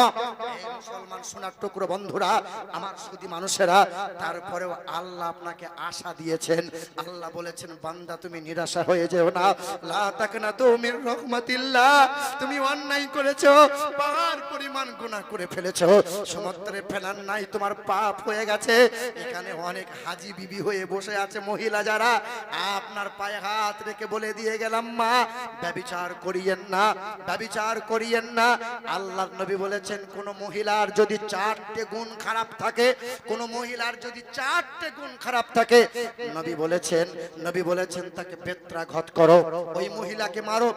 [SPEAKER 1] এই মুসলমান সোনার টুকরো বন্ধুরা, আমার সুধী মানুষেরা, তারপরেও আল্লাহ আপনাকে আশা দিয়েছেন। আল্লাহ বলেছেন, বান্দা তুমি নিরাশা হয়ে যেও না, লা তাকনাতু মির রাহমাতিল্লাহ। তুমি অন্যায় করেছো, পাহাড় পরিমাণ গুনাহ করে ফেলেছো, সমুদ্রে ফেলার নাই, তোমার পাপ হয়ে গেছে। এখানে অনেক হাজি বিবি হয়ে বসে আছে মহিলা, যারা আপনার পায়ে হাত রেখে বলে দিয়ে গেলাম, মা ব্যভিচার করিয়েন না, ব্যভিচার করিয়েন না। আল্লাহর নবী বলেছেন, কোন মহিলার যদি 4টে গুণ খারাপ থাকে, কোন মহিলার যদি 4টে গুণ খারাপ থাকে, নবী বলেছেন তাকে বেত্রাঘাত করো, ওই মহিলাকে মারো।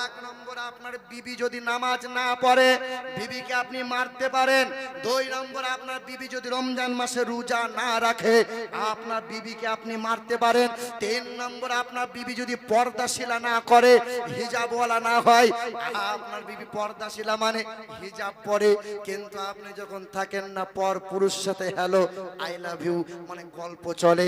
[SPEAKER 1] 1 নম্বর, আপনার বিবি যদি নামাজ না পড়ে, বিবিকে আপনি মারতে পারেন। 2 নম্বর, আপনার বিবি যদি রমজান মাসে রোজা না রাখে, আপনার বিবিকে আপনি মারতে পারেন। 3 নম্বর, আপনার বিবি যদি পর্দাশীলা না করে, হিজাবওয়ালা না হয়, আপনার বিবি পর্দাশীলা মানে হিজাব পরে, কিন্তু আপনি যখন থাকেন না পর পুরুষ সাথে হ্যালো আই লাভ ইউ মানে গল্প চলে,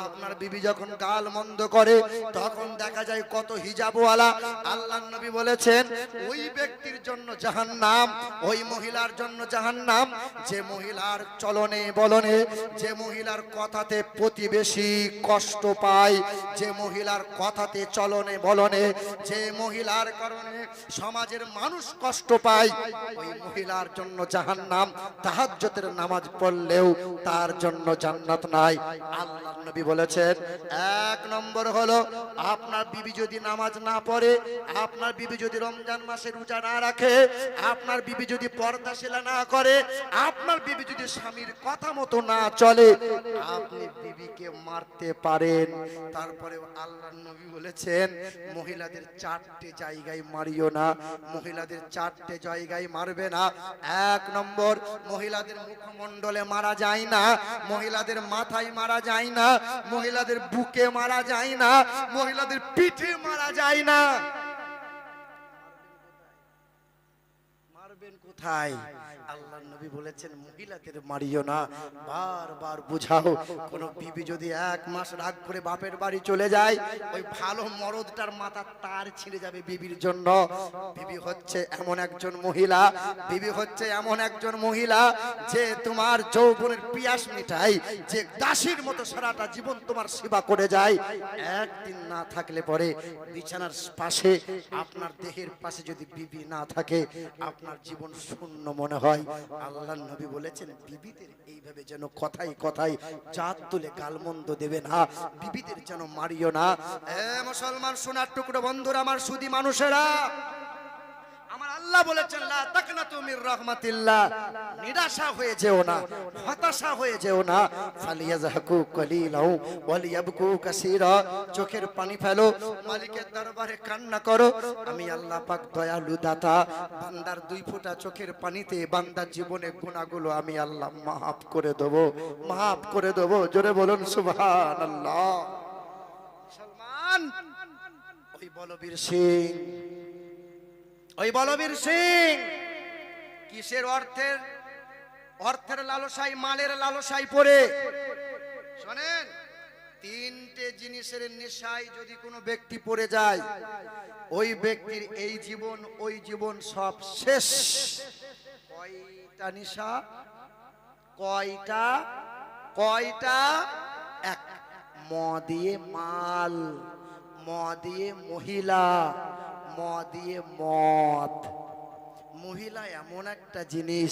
[SPEAKER 1] আপনার বিবি যখন গাল মন্দ করে, তখন দেখা যায় কত হিজাবওয়ালা। আল্লাহর নবী বলেছেন, ওই ব্যক্তির জন্য জাহান্নাম, ওই মহিলার জন্য জাহান্নাম, যে মহিলার চলনে বলনে, যে মহিলার কথাতে প্রতিবেশী কষ্ট পায়, যে মহিলার কথাতে চলনে বলনে, যে মহিলার কারণে সমাজের মানুষ কষ্ট পায়, ওই মহিলার জন্য জাহান্নাম। তাহাজ্জুদের নামাজ পড়লেও তার জন্য জান্নাত নাই। আল্লাহর নবী বলেছেন, 1 নম্বর হলো, আপনার বিবি যদি নামাজ না পড়ে, আপনার বিবি যদি রমজান মাসে রোজা না রাখে, আপনার বিবি যদি পর্দাশীলা না করে, আপনার বিবি যদি স্বামীর কথা মতো না চলে, আপনি বিবিকে মারতে পারেন। তারপরে আল্লাহর নবী বলেছেন, মহিলাদের 4টে জায়গায় মারিও না, মহিলাদের 4টে জায়গায় মারবে না। 1 নম্বর, মহিলাদের মুখমণ্ডলে মারা যায় না, মহিলাদের মাথায় মারা যায় না, মহিলাদের বুকে মারা যায় না, মহিলাদের পিঠে মারা যায় না। কোথায়? আল্লাহ নবী বলেছেন মহিলাদের মারিও না, বারবার বুঝাও। কোন বিবি যদি 1 মাস রাগ করে বাপের বাড়ি চলে যায়, ওই ভালো মরদটার মাথা তার ছিঁড়ে যাবে বিবির জন্য। বিবি হচ্ছে এমন একজন মহিলা, বিবি হচ্ছে এমন একজন মহিলা যে তোমার যৌবনের পিয়াস মিটায়, যে দাসীর মতো সারাটা জীবন তোমার সেবা করে যায়। একদিন না থাকলে পরে বিছানার পাশে, আপনার দেহের পাশে যদি বিবি না থাকে, আপনার জীবন শূন্য মনে হয়। আল্লাহর নবী বলেছেন বিবিদের এইভাবে যেন কথাই কথাই জাত তুলে গালমন্দ দেবে না, বিবিদের যেন মারিও না। মুসলমান সোনার টুকরো বন্ধুরা, আমার সুধী মানুষেরা, আমার আল্লাহ বলেছেন লা তাকনাতু মির রাহমাতিল্লাহ, নিরাশা হয়ে যেও না, হতাশা হয়ে যেও না। ফালিয়াযহাকু কলিলাও ওয়ালিয়াবকু কাসীরা, চোখের পানি ফেলো, মালিকের দরবারে কান্না করো। আমি আল্লাহ পাক দয়ালু দাতা, বান্দার 2 ফোঁটা চোখের পানিতে বান্দার জীবনের গুনাহগুলো আমি আল্লাহ maaf করে দেব, maaf করে দেব। জোরে বলুন সুবহানাল্লাহ। মুসলমান, ওই বলবীর সিং, ওই বলবীর সিং কিসের অর্থের লালসায়, মালের লালসায় পড়ে, শোনেন, 3টে জিনিসের নেশায় যদি কোনো ব্যক্তি পড়ে যায়, ওই ব্যক্তির এই জীবন ওই জীবন সব শেষ। কয়টা নেশা? কয়টা? 1, মদিয়ে মাল, মদিয়ে মহিলা, মদিয়ে মদ। মহিলা এমন একটা জিনিস,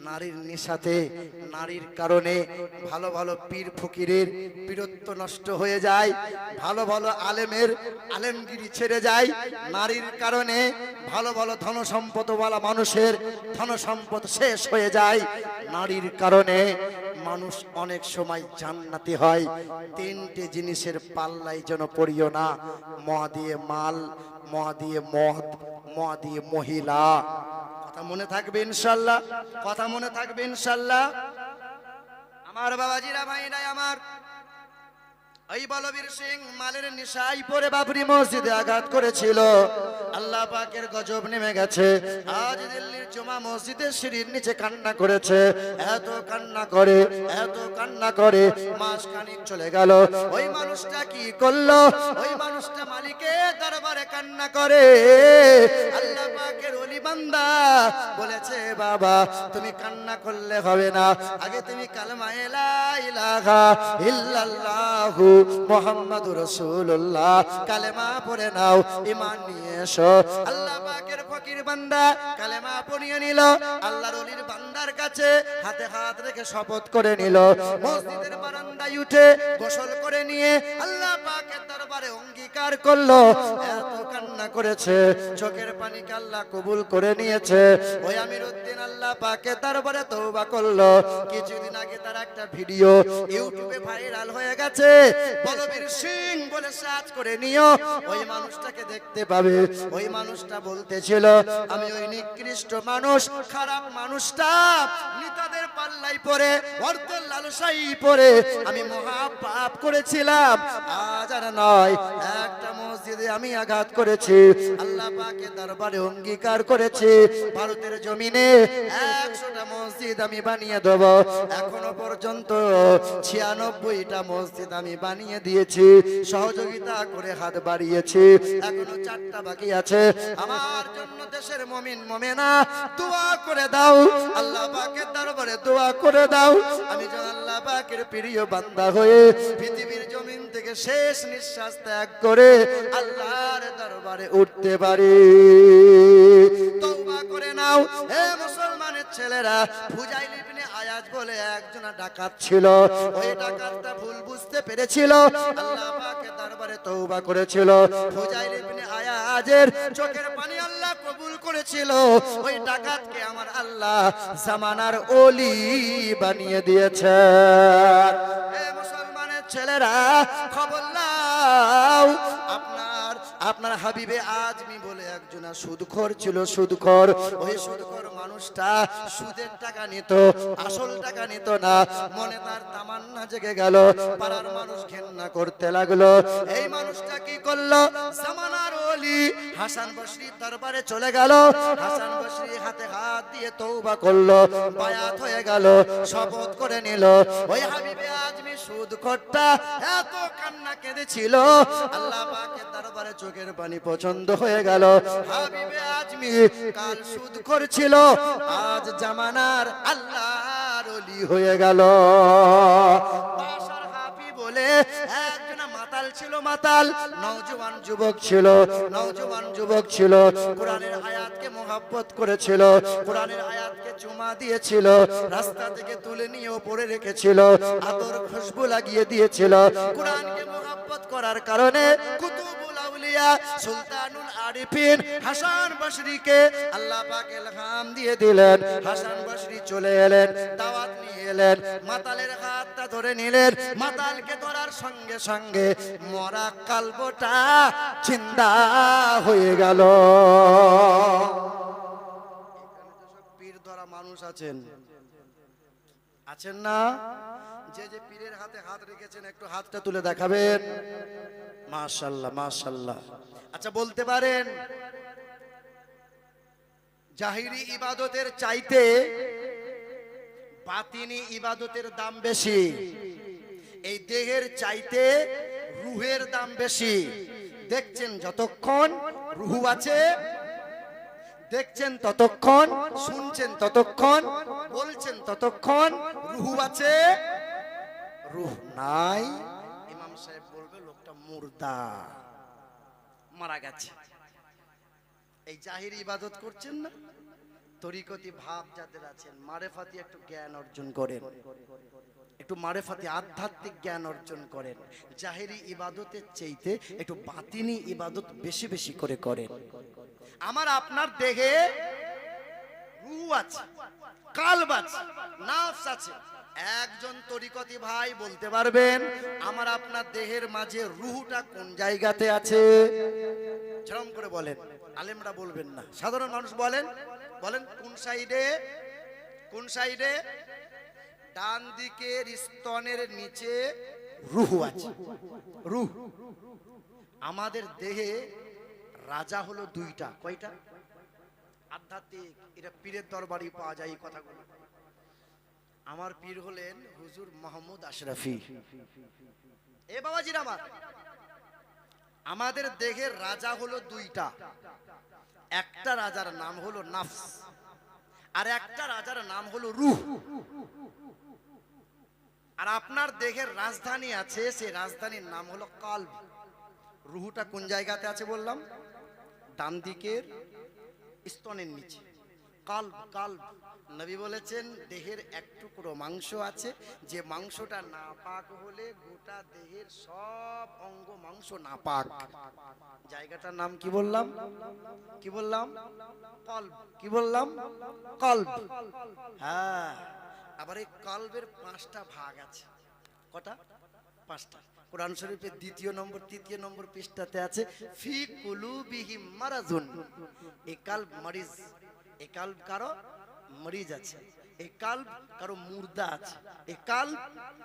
[SPEAKER 1] নারীর নেশাতে, নারীর কারণে ভালো ভালো পীর ফকিরের বীরত্ব নষ্ট হয়ে যায়, ভালো ভালো আলেমের আলেমগিরি ছেড়ে যায়। নারীর কারণে ভালো ভালো ধন সম্পদওয়ালা মানুষের ধন সম্পদ শেষ হয়ে যায়। নারীর কারণে মানুষ অনেক সময় জান্নাতি হয়। 3টে জিনিসের পাল্লাই যেন পড়িও না, মদিয়ে মাল, মদিয়ে মদ, মদিয়ে মহিলা। কথা মনে থাকবে ইনশাআল্লাহ, কথা মনে থাকবে ইনশাআল্লাহ। আমার বাবাজিরা, ভাইরা আমার, এই বলবীর সিং মালের নেশায় পড়ে বাবরি মসজিদে আঘাত করেছিল। আল্লাহ পাকের গজব নেমে গেছে। আজ দিল্লির জুমা মসজিদের সিঁড়ির নিচে কান্না করেছে। এত কান্না করে, এত কান্না করে, মাস খানিক চলে গেল। ওই মানুষটা কি করলো? ওই মানুষটা মালিকের দরবারে কান্না করে। আল্লাহ পাকের ওলি বান্দা বলেছে, বাবা তুমি কান্না করলে হবে না, আগে তুমি কালেমা লা ইলাহা ইল্লাল্লাহু মুহাম্মাদুর রাসূলুল্লাহ কালেমা পড়ে নাও, ঈমান নিয়ে এসো। আল্লাহ পাকের ফকির বান্দা কালেমা পড়িয়ে নিল। আল্লাহর ওলির বান্দার কাছে হাতে হাত রেখে শপথ করে নিল। মসজিদের বারান্দায় উঠে গোসল করে নিয়ে আল্লাহ পাকের দরবারে অঙ্গীকার করলো। এত কান্না করেছে, চোখের পানিকে আল্লাহ কবুল করে নিয়েছে। ওই আমিরউদ্দিন আল্লাহ পাকের দরবারে তওবা করলো। কিছুদিন আগে তার একটা ভিডিও ইউটিউবে ভাইরাল হয়ে গেছে। বলবীর সিং বলে সার্চ করে নিও, ওই মানুষটাকে দেখতে পাবে। ওই মানুষটা বলতেছিল, আমি ওই নিকৃষ্ট মানুষ, খারাপ মানুষটা নেতাদের পাল্লাই পড়ে, অর্থের লালসায় পড়ে আমি মহা পাপ করেছিলাম। আজ আর নয়, একটা মসজিদে আমি আঘাত করেছি। আল্লাহ পাকের দরবারে অঙ্গীকার করেছি, ভারতের জমিনে 100টা মসজিদ আমি বানিয়ে দেব। এখনো পর্যন্ত 96টা মসজিদ আমি বানিয়ে দিয়েছি, সহযোগিতা করে হাত বাড়িয়েছি। এখনো 4টা বাকি আছে। আমার জন্য দেশের মুমিন মুমিনা দোয়া করে দাও, আল্লাহ পাকের দরবারে দোয়া করে দাও, আমি যেন আল্লাহ পাকের প্রিয় বান্দা হয়ে পৃথিবীর জমিন থেকে শেষ নিঃশ্বাস ত্যাগ করে আল্লাহর দরবারে উঠতে পারি। তওবা করে নাও হে মুসলমানের ছেলেরা। ফুজাইল ইবনে আয়াজ বলে একজন ডাকাত ছিল। ওই ডাকাতটা ভুল বুঝতে পেরেছিল, আল্লাহ পাকের দরবারে তওবা করেছিল। ফুজাইল ইবনে আয়াজের চোখের পানি আল্লাহ কবুল করেছিল। ওই ডাকাতকে আমার আল্লাহ জামানার ওলি বানিয়ে দিয়েছে। হে মুসলমানের ছেলেরা, খবর নাও, আপনার হাবিবে আজমি বলে একজন সুদখোর ছিল, সুদখোর। ওই সুদখোর মানুষটা সুদের টাকা নিত, আসল টাকা নিত না। মনে তার তামান্না জেগে গেল, পাড়ার মানুষ ঘেন্না করতে লাগলো। এই মানুষটা কি করলো? জামানার ওলি হাসান বসরির দরবারে চলে গেল। হাসান বসরি হাতে হাত দিয়ে তওবা করলো, বায়াত হয়ে গেল, শপথ করে নিল। ওই হাবিবে আজমি সুদখোরটা এত কান্না কেঁদেছিল, আল্লাহ পাকের দরবারে চোখের পানি পছন্দ হয়ে গেল। হাবিবে আজমি কাল সুদখোর ছিল, আজ জামানার আল্লাহর ওলি হয়ে গেল। বাশার হাফি বলে একজন মাতাল ছিল, মাতাল নওজোয়ান যুবক ছিল, নওজোয়ান যুবক ছিল। কোরআনের আয়াতকে মোহাব্বত করেছিল, কোরআনের আয়াতকে চুমা দিয়েছিল, রাস্তা থেকে তুলে নিয়ে ওপরে রেখেছিল, আতর খুশবু লাগিয়ে দিয়েছিল। কোরআনকে মোহাব্বত করার কারণে কুতুবুল আউলিয়া সুলতানুল আরিফিন হাসান বসরিকে আল্লাহ পাক ইলহাম দিয়ে দিলেন। হাসান বসরি চলে এলেন, দাওয়াত নিয়ে এলেন, মাতালের হাতটা ধরে নিলেন। মাতালকে ধরার সঙ্গে সঙ্গে মরা কালবটা জিন্দা হয়ে গেল। এখানে তো সব পীর ধরা মানুষ আছেন, আছেন না? যে যে পীরের হাতে হাত রেখেছেন একটু হাতটা তুলে দেখাবেন। মাশাআল্লাহ, মাশাআল্লাহ। আচ্ছা বলতে পারেন জাহিরি ইবাদতের চাইতে বাতিনি ইবাদতের দাম বেশি? এই দেহের চাইতে রুহের দাম বেশি। দেখছেন যতক্ষণ রুহু আছে, দেখছেন ততক্ষণ, শুনছেন ততক্ষণ, বলছেন ততক্ষণ রুহু আছে। রুহ নাই, ইমাম সাহেব বলবে লোকটা মুর্দা, মারা গেছে। এই জাহিরি ইবাদত করছেন না, তরিকতি ভাব যাদের আছেন, মারেফাতি একটু জ্ঞান অর্জন করেন, একটু মারেফাতি আধ্যাত্মিক জ্ঞান অর্জন করেন। জাহিরি ইবাদতের চাইতে একটু বাতিনি ইবাদত বেশি বেশি করে করেন। আমার আপনার দেহে রূহ আছে, কালব আছে, নাফস আছে। একজন তরিকতি ভাই বলতে পারবেন আমার আপনার দেহের মাঝে রূহটা কোন জায়গাতে আছে? ঝরম করে বলেন, আলেমরা বলবেন না, সাধারণ মানুষ বলেন। বলেন কোন সাইডে? কোন সাইডে? ডান দিকের স্তনের নিচে রূহ আছে। রূহ। আমাদের দেহে রাজা হলো দুইটা। কয়টা? আধ্যাত্মিক, এটা পীরের দরবারই পাওয়া যায় এই কথাগুলো। আমার পীর হলেন হুজুর মোহাম্মদ আশরাফি। এ বাবাজির আমার, আমাদের দেহের রাজা হলো দুইটা। একটা রাজার নাম হলো নাফস, আর একটা রাজার নাম হলো রূহ। আর আপনার দেহের রাজধানী আছে, সেই রাজধানীর নাম হলো কলব। রূহটা কোন জায়গাতে আছে বললাম? ডান দিকের স্তনের নিচে। কলব, কলব। নবী বলেছেন দেহের এক টুকরো মাংস আছে, যে মাংসটা নাপাক হলে গোটা দেহের সব অঙ্গ মাংস নাপাক। জায়গাটার নাম কি বললাম? কি বললাম? কলব। কি বললাম? কলব। হ্যাঁ, আবার এই কলবের 5টা ভাগ আছে। কটা? 5টা। কোরআন শরীফের 2 নম্বর 3 নম্বর পৃষ্ঠাতে আছে ফি কুলুবিহিম মারাজুন। এই কলব মরিজ, এই কলব কারো মরিজ আছে, এই কলব কারো মুর্দা আছে, এই কলব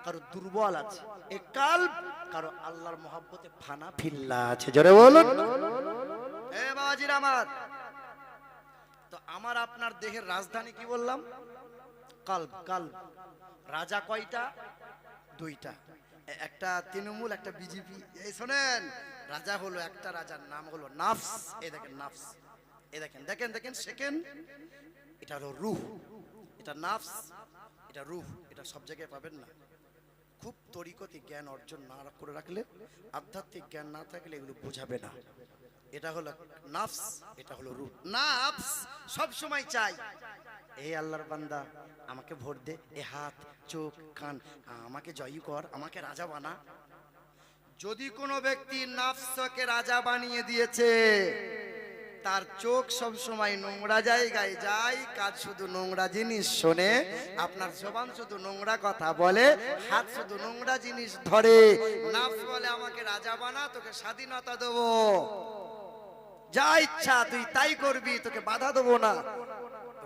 [SPEAKER 1] কারো দুর্বল আছে, এই কলব কারো আল্লাহর মহব্বতে ফানা ফিল্লা আছে। জোরে বলুন। এ বাবাজির আমার, তো আমার আপনার দেহের রাজধানী কি বললাম? কলব। কলব। রাজা কয়টা? দুইটা। একটা তৃণমূল, একটা বিজেপি। এই শোনেন, রাজা হলো একটা, রাজার নাম হলো নাফস। এই দেখেন নাফস, এই দেখেন, দেখেন দেখেন সেকেন্ড। এটা হলো রূহ, এটা নাফস, এটা রূহ। এটা সব জায়গায় পাবেন না। খুব তরিকতি জ্ঞান অর্জন না করে রাখলে, আধ্যাত্মিক জ্ঞান না থাকলে এগুলো বোঝাবে না। এটা হলো নাফস, এটা হলো রূহ। নাফস সব সময় চাই এই আল্লাহর বান্দা আমাকে ভোট দে, এ হাত চোখ কান আমাকে জয়ী কর, আমাকে রাজা বানা। যদি কোনো ব্যক্তি নাফসকে রাজা বানিয়ে দিয়েছে, তার চোখ সব সময় নোংরা জায়গায় যায়, কাজ শুধু নোংরা জিনিস শোনে, আপনার জবান শুধু নোংরা কথা বলে, হাত শুধু নোংরা জিনিস ধরে। নাফস বলে আমাকে রাজা বানা, তোকে স্বাধীনতা দেবো, যা ইচ্ছা তুই তাই করবি, তোকে বাধা দেবো না।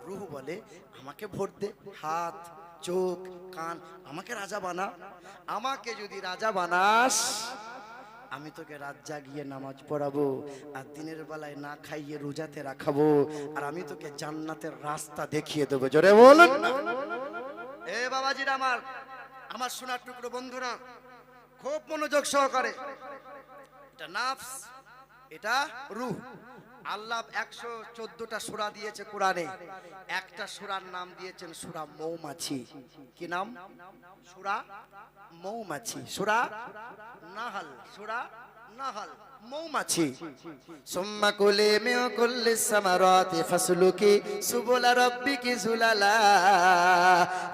[SPEAKER 1] রূহ বলে আমাকে ভোট দে, হাত চোখ কান আমাকে রাজা বানা। আমাকে যদি রাজা বানাস আমি তোকে রাত জাগিয়ে নামাজ পড়াবো, আর দিনের বেলায় না খাইয়ে রোজাতে রাখাবো, আর আমি তোকে জান্নাতের রাস্তা দেখিয়ে দেবো। জোরে বলুন না। এ বাবাজিরা আমার, আমার সোনার টুকরো বন্ধুরা, খুব মনোযোগ সহকারে, এটা নাফস, এটা রূহ। আল্লাহ 114টা সূরা দিয়েছে কোরআনে, একটা সূরার নাম দিয়েছেন সূরা মৌমাছি। কি নাম? সূরা মৌমাছি, সূরা নাহল, সূরা নাহল, মৌমাছি। সুম্মা কুলি মিন কুল্লিস সামারাতি ফাসলুকি সুবুলা রাব্বিকি যুলালা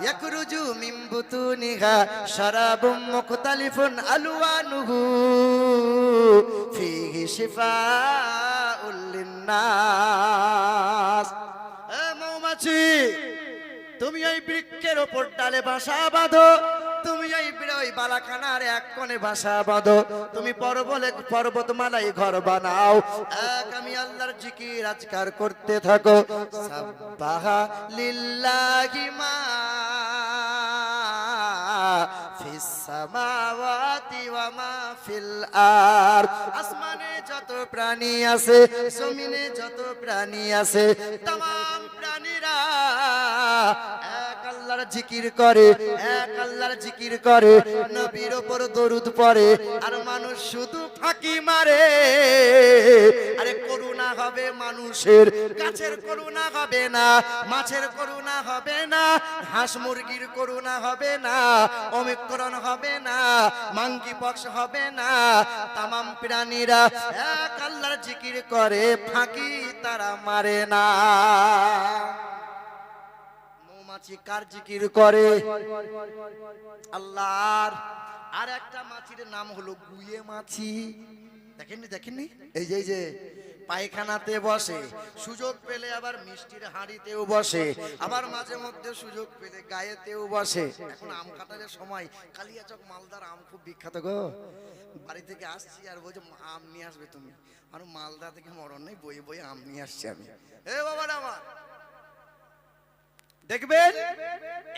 [SPEAKER 1] ইয়াখরুজু মিন বুতুনিহা শারাবুম মুখতালিফুন আলওয়ানুহু ফীহি শিফাউল লিন্নাস। এ মৌমাছি, তুমি এই বৃক্ষের ওপর ডালে বাসা বাঁধো, তুমি এই ওই বালাখানার এক কোণে বাসা বাঁধো, তুমি পর্বতমালায় ঘর বানাও, এক আমি আল্লাহর জিকির আজকার করতে থাকো। সাব্বাহা লিল্লাহি মা ফিস সামাওয়াতি ওয়া মা ফিল আরদ। আসমানে যত প্রাণী আছে, জমিনে যত প্রাণী আছে, तमाम প্রাণীরা এক আল্লাহর জিকির করে, এক আল্লাহর জিকির করে, নবীর উপর দরুদ পড়ে, আর মানুষ শুধু ফাঁকি মারে। আরে করুণা হবে মানুষের, গাছের করুণা হবে না, মাছের করুণা হবে না, হাঁস মুরগির করুণা হবে না, ওমিক্রন হবে না, মাঙ্কি পক্স হবে না। तमाम প্রাণীরা এক আল্লাহর জিকির করে, ফাঁকি তারা মারে না। মৌমাছি কার জিকির করে? আল্লাহর। আর একটা মাছির নাম হলো গুয়ে মাছি। দেখেননি? দেখেননি? এই যে পায়খানাতে বসে, সুযোগ পেলে আবার মিষ্টির হাঁড়িতেও বসে, আবার মাঝে মধ্যে সুযোগ পেলে গায়েতেও বসে। এখন আম কাটার সময়, কালিয়াচক মালদার আম খুব বিখ্যাত গো। বাড়ি থেকে আসছি আর বলছে আম নিয়ে আসবে তুমি, আর মালদা থেকে মরণ নেই, বই বই আম নিয়ে আসছি আমি। এ বাবা আমার, দেখবেন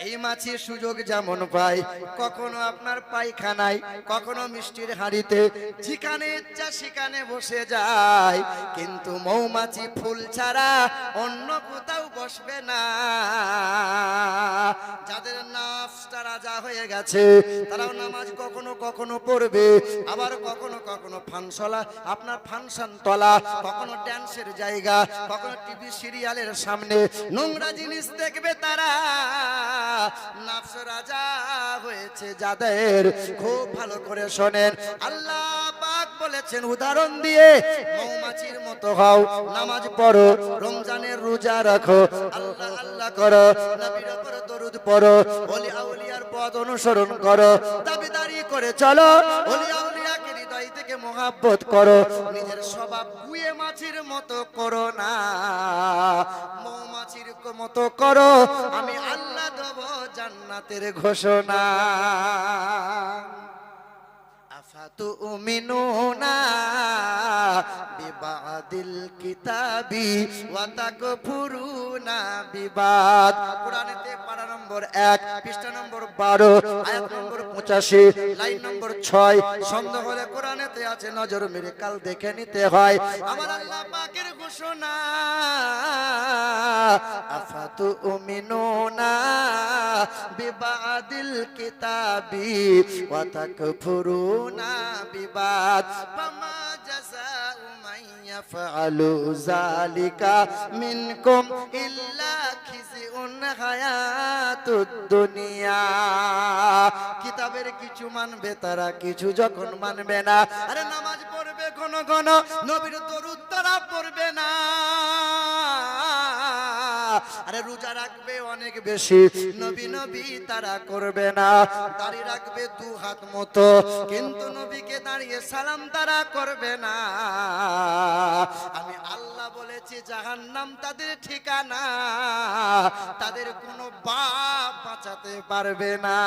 [SPEAKER 1] এই মাছির সুযোগ যেমন পায়, কখনো আপনার পায়খানায়, কখনো মিষ্টির হাঁড়িতে, যেখানে ইচ্ছা সেখানে বসে যায়। কিন্তু মৌমাছি ফুল ছাড়া অন্য কোথাও বসবে না। যাদের নাফসটা রাজা হয়ে গেছে, তারাও নামাজ কখনো কখনো পড়বে, আবার কখনো কখনো ফানসলা, আপনার ফাংশন তলা, কখনো ড্যান্সের জায়গা, কখনো টিভি সিরিয়ালের সামনে নোংরা জিনিস দেখবে। তারা নাফস রাজা হয়েছে যাদের। খুব ভালো করে শোনেন, আল্লাহ পাক বলেছেন উদাহরণ দিয়ে, মৌমাছির মতো হও, নামাজ পড়ো, রমজানের রোজা রাখো, আল্লাহ আল্লাহ করো, নবীর উপর দরুদ পড়ো, ওলি আউলিয়ার পথ অনুসরণ করো, দাবিদারি করে চলো, ওলি আউলিয়াকে হৃদয় থেকে মোহাব্বত করো। নিজের স্বভাব গুয়ে মাছির মতো করো না, মৌমাছির মতো করো, আমি আল্লাহ দেব জান্নাতের ঘোষণা। আফাতুমিনুনা বিবাদিল কিতাবি ওয়া তাকফুরুনা বিবাদ। কোরআনেতে পারা নম্বর 1, পৃষ্ঠা নম্বর 12, আয়াত নম্বর 85, লাইন নম্বর 6। সন্দেহ হলে কোরআনেতে আছে, নজর মেরে কাল দেখে নিতে হয়। আমার আল্লাহ পাকের ঘোষণা, আফাতুমিনুনা বিবাদিল কিতাবি ওয়া তাকফুরুনা বিবাদ ফামা জাযাউ মান ইয়াফআলু যালিকা মিনকুম ইল্লা খিজিউন হায়াতুদ দুনিয়া। কিতাবের কিছু মানবে তারা, কিছু যখন মানবে না। আরে নামাজ পড়বে ঘন ঘন, নবীর দরুদ তারা পড়বে না। আরে রোজা রাখবে অনেক বেশি, নবী নবী তারা করবে না। দাড়ি রাখবে 2 হাত মতো, কিন্তু নবীকে দাঁড়িয়ে সালাম তারা করবে না। আমি আল্লাহ বলেছি জাহান্নাম তাদের ঠিকানা, তাদের কোনো বাপ বাঁচাতে পারবে না।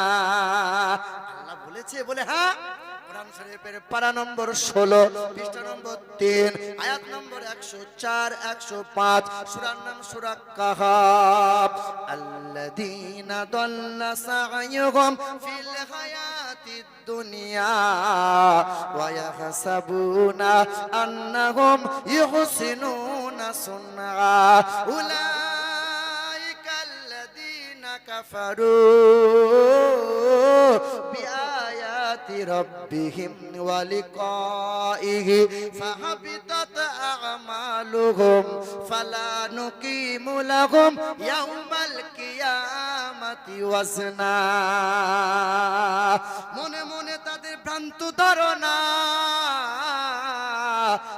[SPEAKER 1] আল্লাহ বলেছে বলে, হ্যাঁ, কোরআন শরীফের পারা নম্বর 16, পৃষ্ঠা নম্বর 3, আয়াত নম্বর 104, 105, সূরার নাম সূরা কাহাফ। আল্লাযীনা দাল্লা সা'য়ুহুম ফিল হায়াতিদ দুনিয়া ওয়া ইয়াহসাবুনা আন্নাহুম ইউহসিনুনা সুন্না উলাইকাল্লাযীনা কাফারু বিআয়াতি রাব্বিহিম ওয়া লিকাইহি ফাহাবিতাত আ'মালুহুম ফালা নুকিমু লাহুম ইয়াউমাল কিয়ামাতি ওয়াজনা। মনে মনে তাদের ভ্রান্ত ধারণা,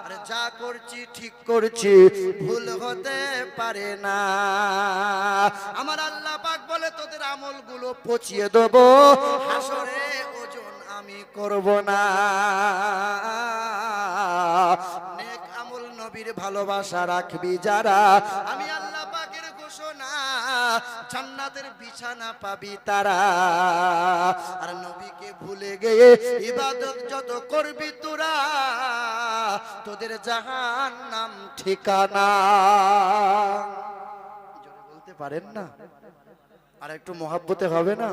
[SPEAKER 1] আরে যা করছি ঠিক করছি, ভুল হতে পারে না। আমার আল্লাহ পাক বলে তোদের আমলগুলো পচিয়ে দেবো, হাসরে ওজন আমি করব না। নেক আমল নবীর ভালোবাসা রাখবি যারা, আমি আল্লাহ পাকের ঘোষণা জান্নাতের বিছানা পাবি তারা। আর নবীকে ভুলে গিয়ে ইবাদত যত করবি তোরা, তোদের জাহান্নাম ঠিকানা। জোরে বলতে পারেন না? আর একটু মহব্বতে হবে না?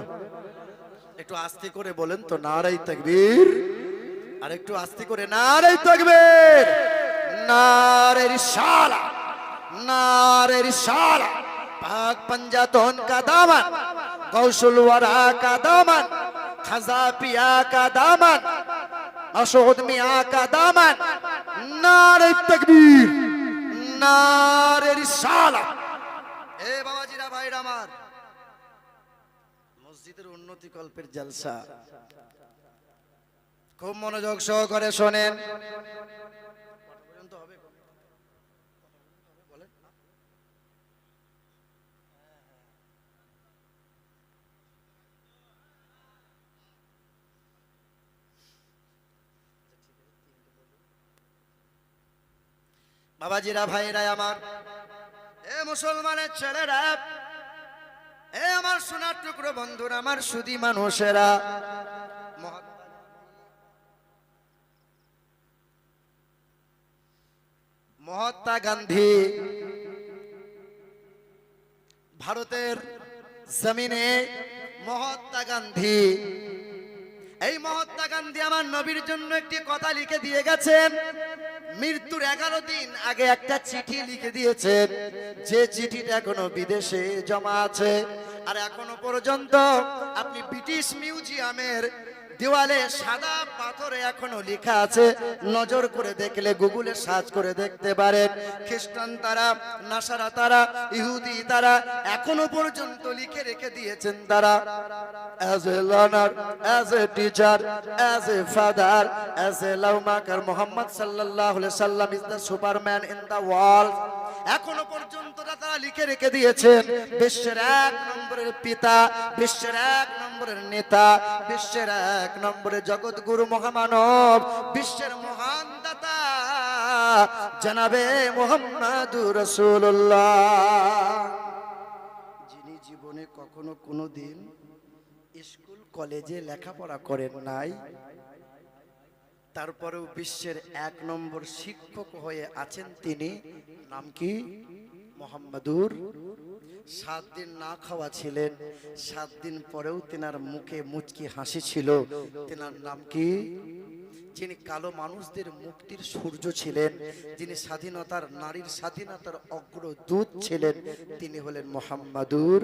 [SPEAKER 1] একটু আস্তে করে বলেন তো, নারায়ে তাকবীর। আর একটু আস্তে করে নারায়ে তাকবীর, নারে রিসালা, নারে রিসালা। পাক पंजातन का दामन, गौसुल वरा का दामन, खजा पिया का दामन, मसूद मियां का दामन। नारे तकबीर, नारे रिसाला। ए बाबाजीरा भाईरा আমার, মসজিদের উন্নতি কল্পের জলসা, খুব মনোযোগ সহকারে শোনেন। বাবাজিরা ভাইরা আমার, এ মুসলমানের ছেলেরা, এ আমার সোনার টুকরো বন্ধুরা, আমার সুধী মানুষেরা, মহাত্মা গান্ধী ভারতের জমিনে, মহাত্মা গান্ধী, এই মহাত্মা গান্ধী আমার নবীর জন্য একটি কথা লিখে দিয়ে গেছেন। মৃত্যুর 11 দিন আগে একটা চিঠি লিখে দিয়েছেন, যে চিঠিটা এখনো বিদেশে জমা আছে। আর এখনো পর্যন্ত আপনি ব্রিটিশ মিউজিয়ামের দেওয়ালে সাদা পাথরে এখনো লেখা আছে, নজর করে দেখলে, গুগলে সার্চ করে দেখতে পারেন। খ্রিস্টান তারা, নাসারা তারা, ইহুদি তারা এখনো পর্যন্ত লিখে রেখে দিয়েছেন তারা, as a learner, as a teacher, as a father, as a lawmaker, Muhammad sallallahu alaihi wasallam is the superman in the world। এখনো পর্যন্ত তারা লিখে রেখে দিয়েছেন, বিশ্বের 1 নম্বরের পিতা, বিশ্বের 1 নম্বরের নেতা, বিশ্বের 1 নম্বরের জগৎগুরু মহামানব, বিশ্বের মহান দাতা জনাবে মুহাম্মাদুর রাসূলুল্লাহ, যিনি জীবনে কখনো কোনোদিন স্কুল কলেজে লেখাপড়া করেন নাই, তারপরেও বিশ্বের 1 নম্বর শিক্ষক হয়ে আছেন তিনি। নাম কি? মুহাম্মাদুর। 7 দিন না খাওয়া ছিলেন, 7 দিন পরেও তেনার মুখে মুচকি হাসি ছিল। তেনার নাম কি? যিনি কালো মানুষদের মুক্তির সূর্য ছিলেন, যিনি স্বাধীনতার, নারীর স্বাধীনতার অগ্রদূত ছিলেন, তিনি হলেন মুহাম্মাদুর।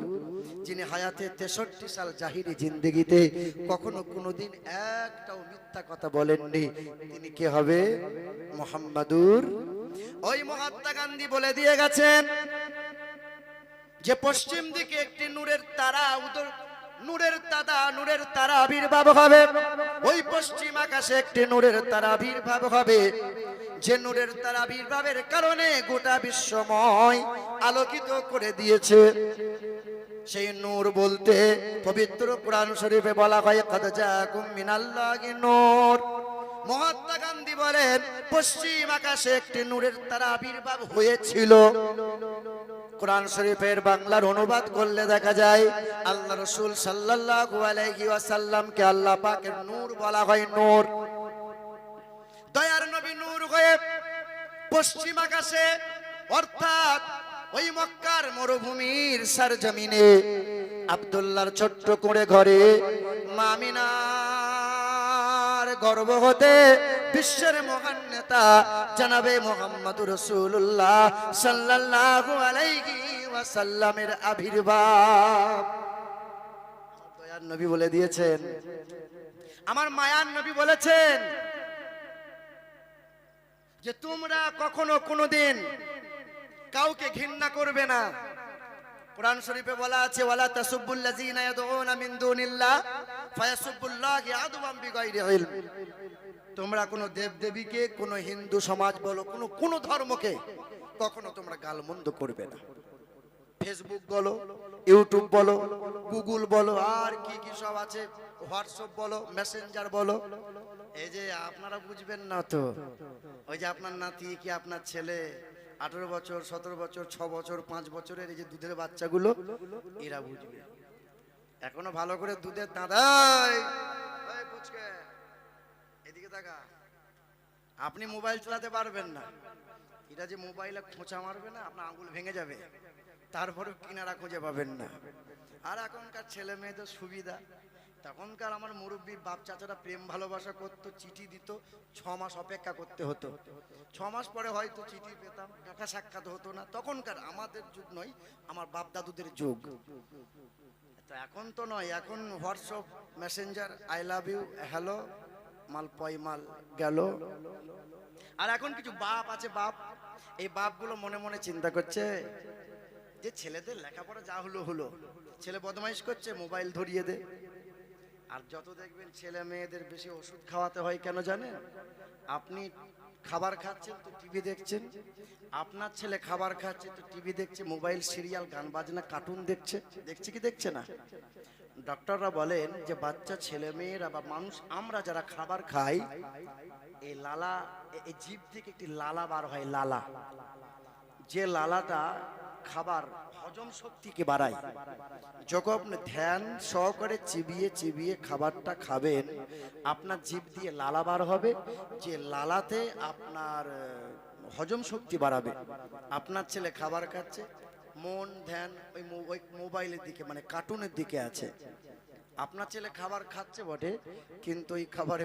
[SPEAKER 1] যিনি হায়াতে 63 সাল জাহিরি জিন্দেগিতে কখনো কোনোদিন একটাও মিথ্যা কথা বলেননি, তিনি কে হবে? মুহাম্মাদুর। ওই মহাত্মা গান্ধী বলে দিয়ে গেছেন যে পশ্চিম দিকে একটি নূরের তারা, নূরের তারা আবির্ভাব হবে। ওই পশ্চিম আকাশে একটি নূরের তারা আবির্ভাব হবে, যে নূরের তারা আবির্ভাবের কারণে গোটা বিশ্বময় আলোকিত করে দিয়েছে। সেই নূর বলতে পবিত্র কোরআন শরীফে বলা হয়, কাদ জাকুম মিনাল্লাহি নূর। মহাত্মা গান্ধী বলেন পশ্চিম আকাশে একটি নূরের তারা আবির্ভাব হয়েছিল। কোরআন শরীফের বাংলার অনুবাদ করলে দেখা যায়, আল্লাহ রাসূল সাল্লাল্লাহু আলাইহি ওয়াসাল্লামকে আল্লাহ পাকের নূর বলা হয়। নূর, দয়ার নবী নূর হয়ে পশ্চিম আকাশে, অর্থাৎ ওই মক্কার মরুভূমির সরজমিনে আব্দুল্লাহর ছোট্ট করে ঘরে মা আমিনার গর্ভ হতে বিশ্বের মহান নেতা জনাবে মুহাম্মদুর রাসূলুল্লাহ সাল্লাল্লাহু আলাইহি ওয়াসাল্লামের আবির্ভাব। দয়ার নবী বলে দিয়েছেন, আমার মায়ার নবী বলেছেন যে তোমরা কখনো কোনোদিন কাউকে ঘৃণা করবে না। কোরআন শরীফে বলা আছে, ওয়ালা তাসুবুল্লাযিনা ইয়াদউনা মিন দুনিল্লাহ ফায়াসুবুল্লাহি আদওয়াম বিগাইরি ইলম। তোমরা কোনো দেবদেবীকে, কোনো হিন্দু সমাজ বলো, কোনো ধর্মকে কখনো তোমরা গালমন্দ করবে না। ফেসবুক বলো, ইউটিউব বলো, গুগল বলো, আর কি কি সব আছে, হোয়াটসঅ্যাপ বলো, মেসেঞ্জার বলো, এই যে আপনারা বুঝবেন না তো, ওই যে আপনার নাতি কি আপনার ছেলে 18 বছর, 17 বছর, 6 বছর, 5 বছরের এই যে দুধের বাচ্চাগুলো, এরা বুঝবে। এখনো ভালো করে দুধের দাদাই এদিকে তাকা, আপনি মোবাইল চালাতে পারবেন না, এটা যে মোবাইলে খোঁচা মারবে না, আপনার আঙ্গুল ভেঙে যাবে, তারপরে কিনারা খুঁজে পাবেন না। আর এখনকার ছেলে মেয়েদের সুবিধা, তখনকার আমার মুরব্বী বাপ চাচারা প্রেম ভালোবাসা করতো, চিঠি দিত, 6 মাস অপেক্ষা করতে হতো, 6 মাস পরে হয়তো চিঠি পেতাম, দেখা সাক্ষাৎ হতো না। তখনকার, আমাদের যুগ নয়, আমার বাপ দাদুদের যুগ। তো এখন তো নয়, এখন WhatsApp, Messenger, I love you, hello, মাল পয় মাল গেল। আর এখন কিছু বাপ আছে, বাপ, এই বাপগুলো মনে মনে চিন্তা করছে যে ছেলেদের লেখাপড়া যা হলো হলো, ছেলে বদমাইশ করছে, মোবাইল ধরিয়ে দে। আর যত দেখবেন ছেলে মেয়েদের বেশি ওষুধ খাওয়াতে হয় কেন জানেন? আপনি খাবার খাচ্ছেন তো টিভি দেখছেন, আপনার ছেলে খাবার খাচ্ছে তো টিভি দেখছে, মোবাইল, সিরিয়াল, গান বাজনা, কার্টুন দেখছে কি দেখছে না? ডক্টররা বলেন যে বাচ্চা ছেলে মেয়েরা বা মানুষ, আমরা যারা খাবার খাই, এই লালা, এই জিভ থেকে একটি লালা বার হয়, লালা, যে লালাটা খাবার হজম শক্তিকে বাড়ায়। যখন আপনি ধ্যান সহকারে চিবিয়ে চিবিয়ে খাবারটা খাবেন, আপনার জিভ দিয়ে লালা বার হবে, যে লালাতে আপনার হজম শক্তি বাড়াবে। আপনার ছেলে খাবার খাচ্ছে, মন ধ্যান ওই মোবাইলের দিকে, মানে কার্টুনের দিকে আছে। আপনার ছেলে খাবার খাচ্ছে বটে, কিন্তু ওই খাবারে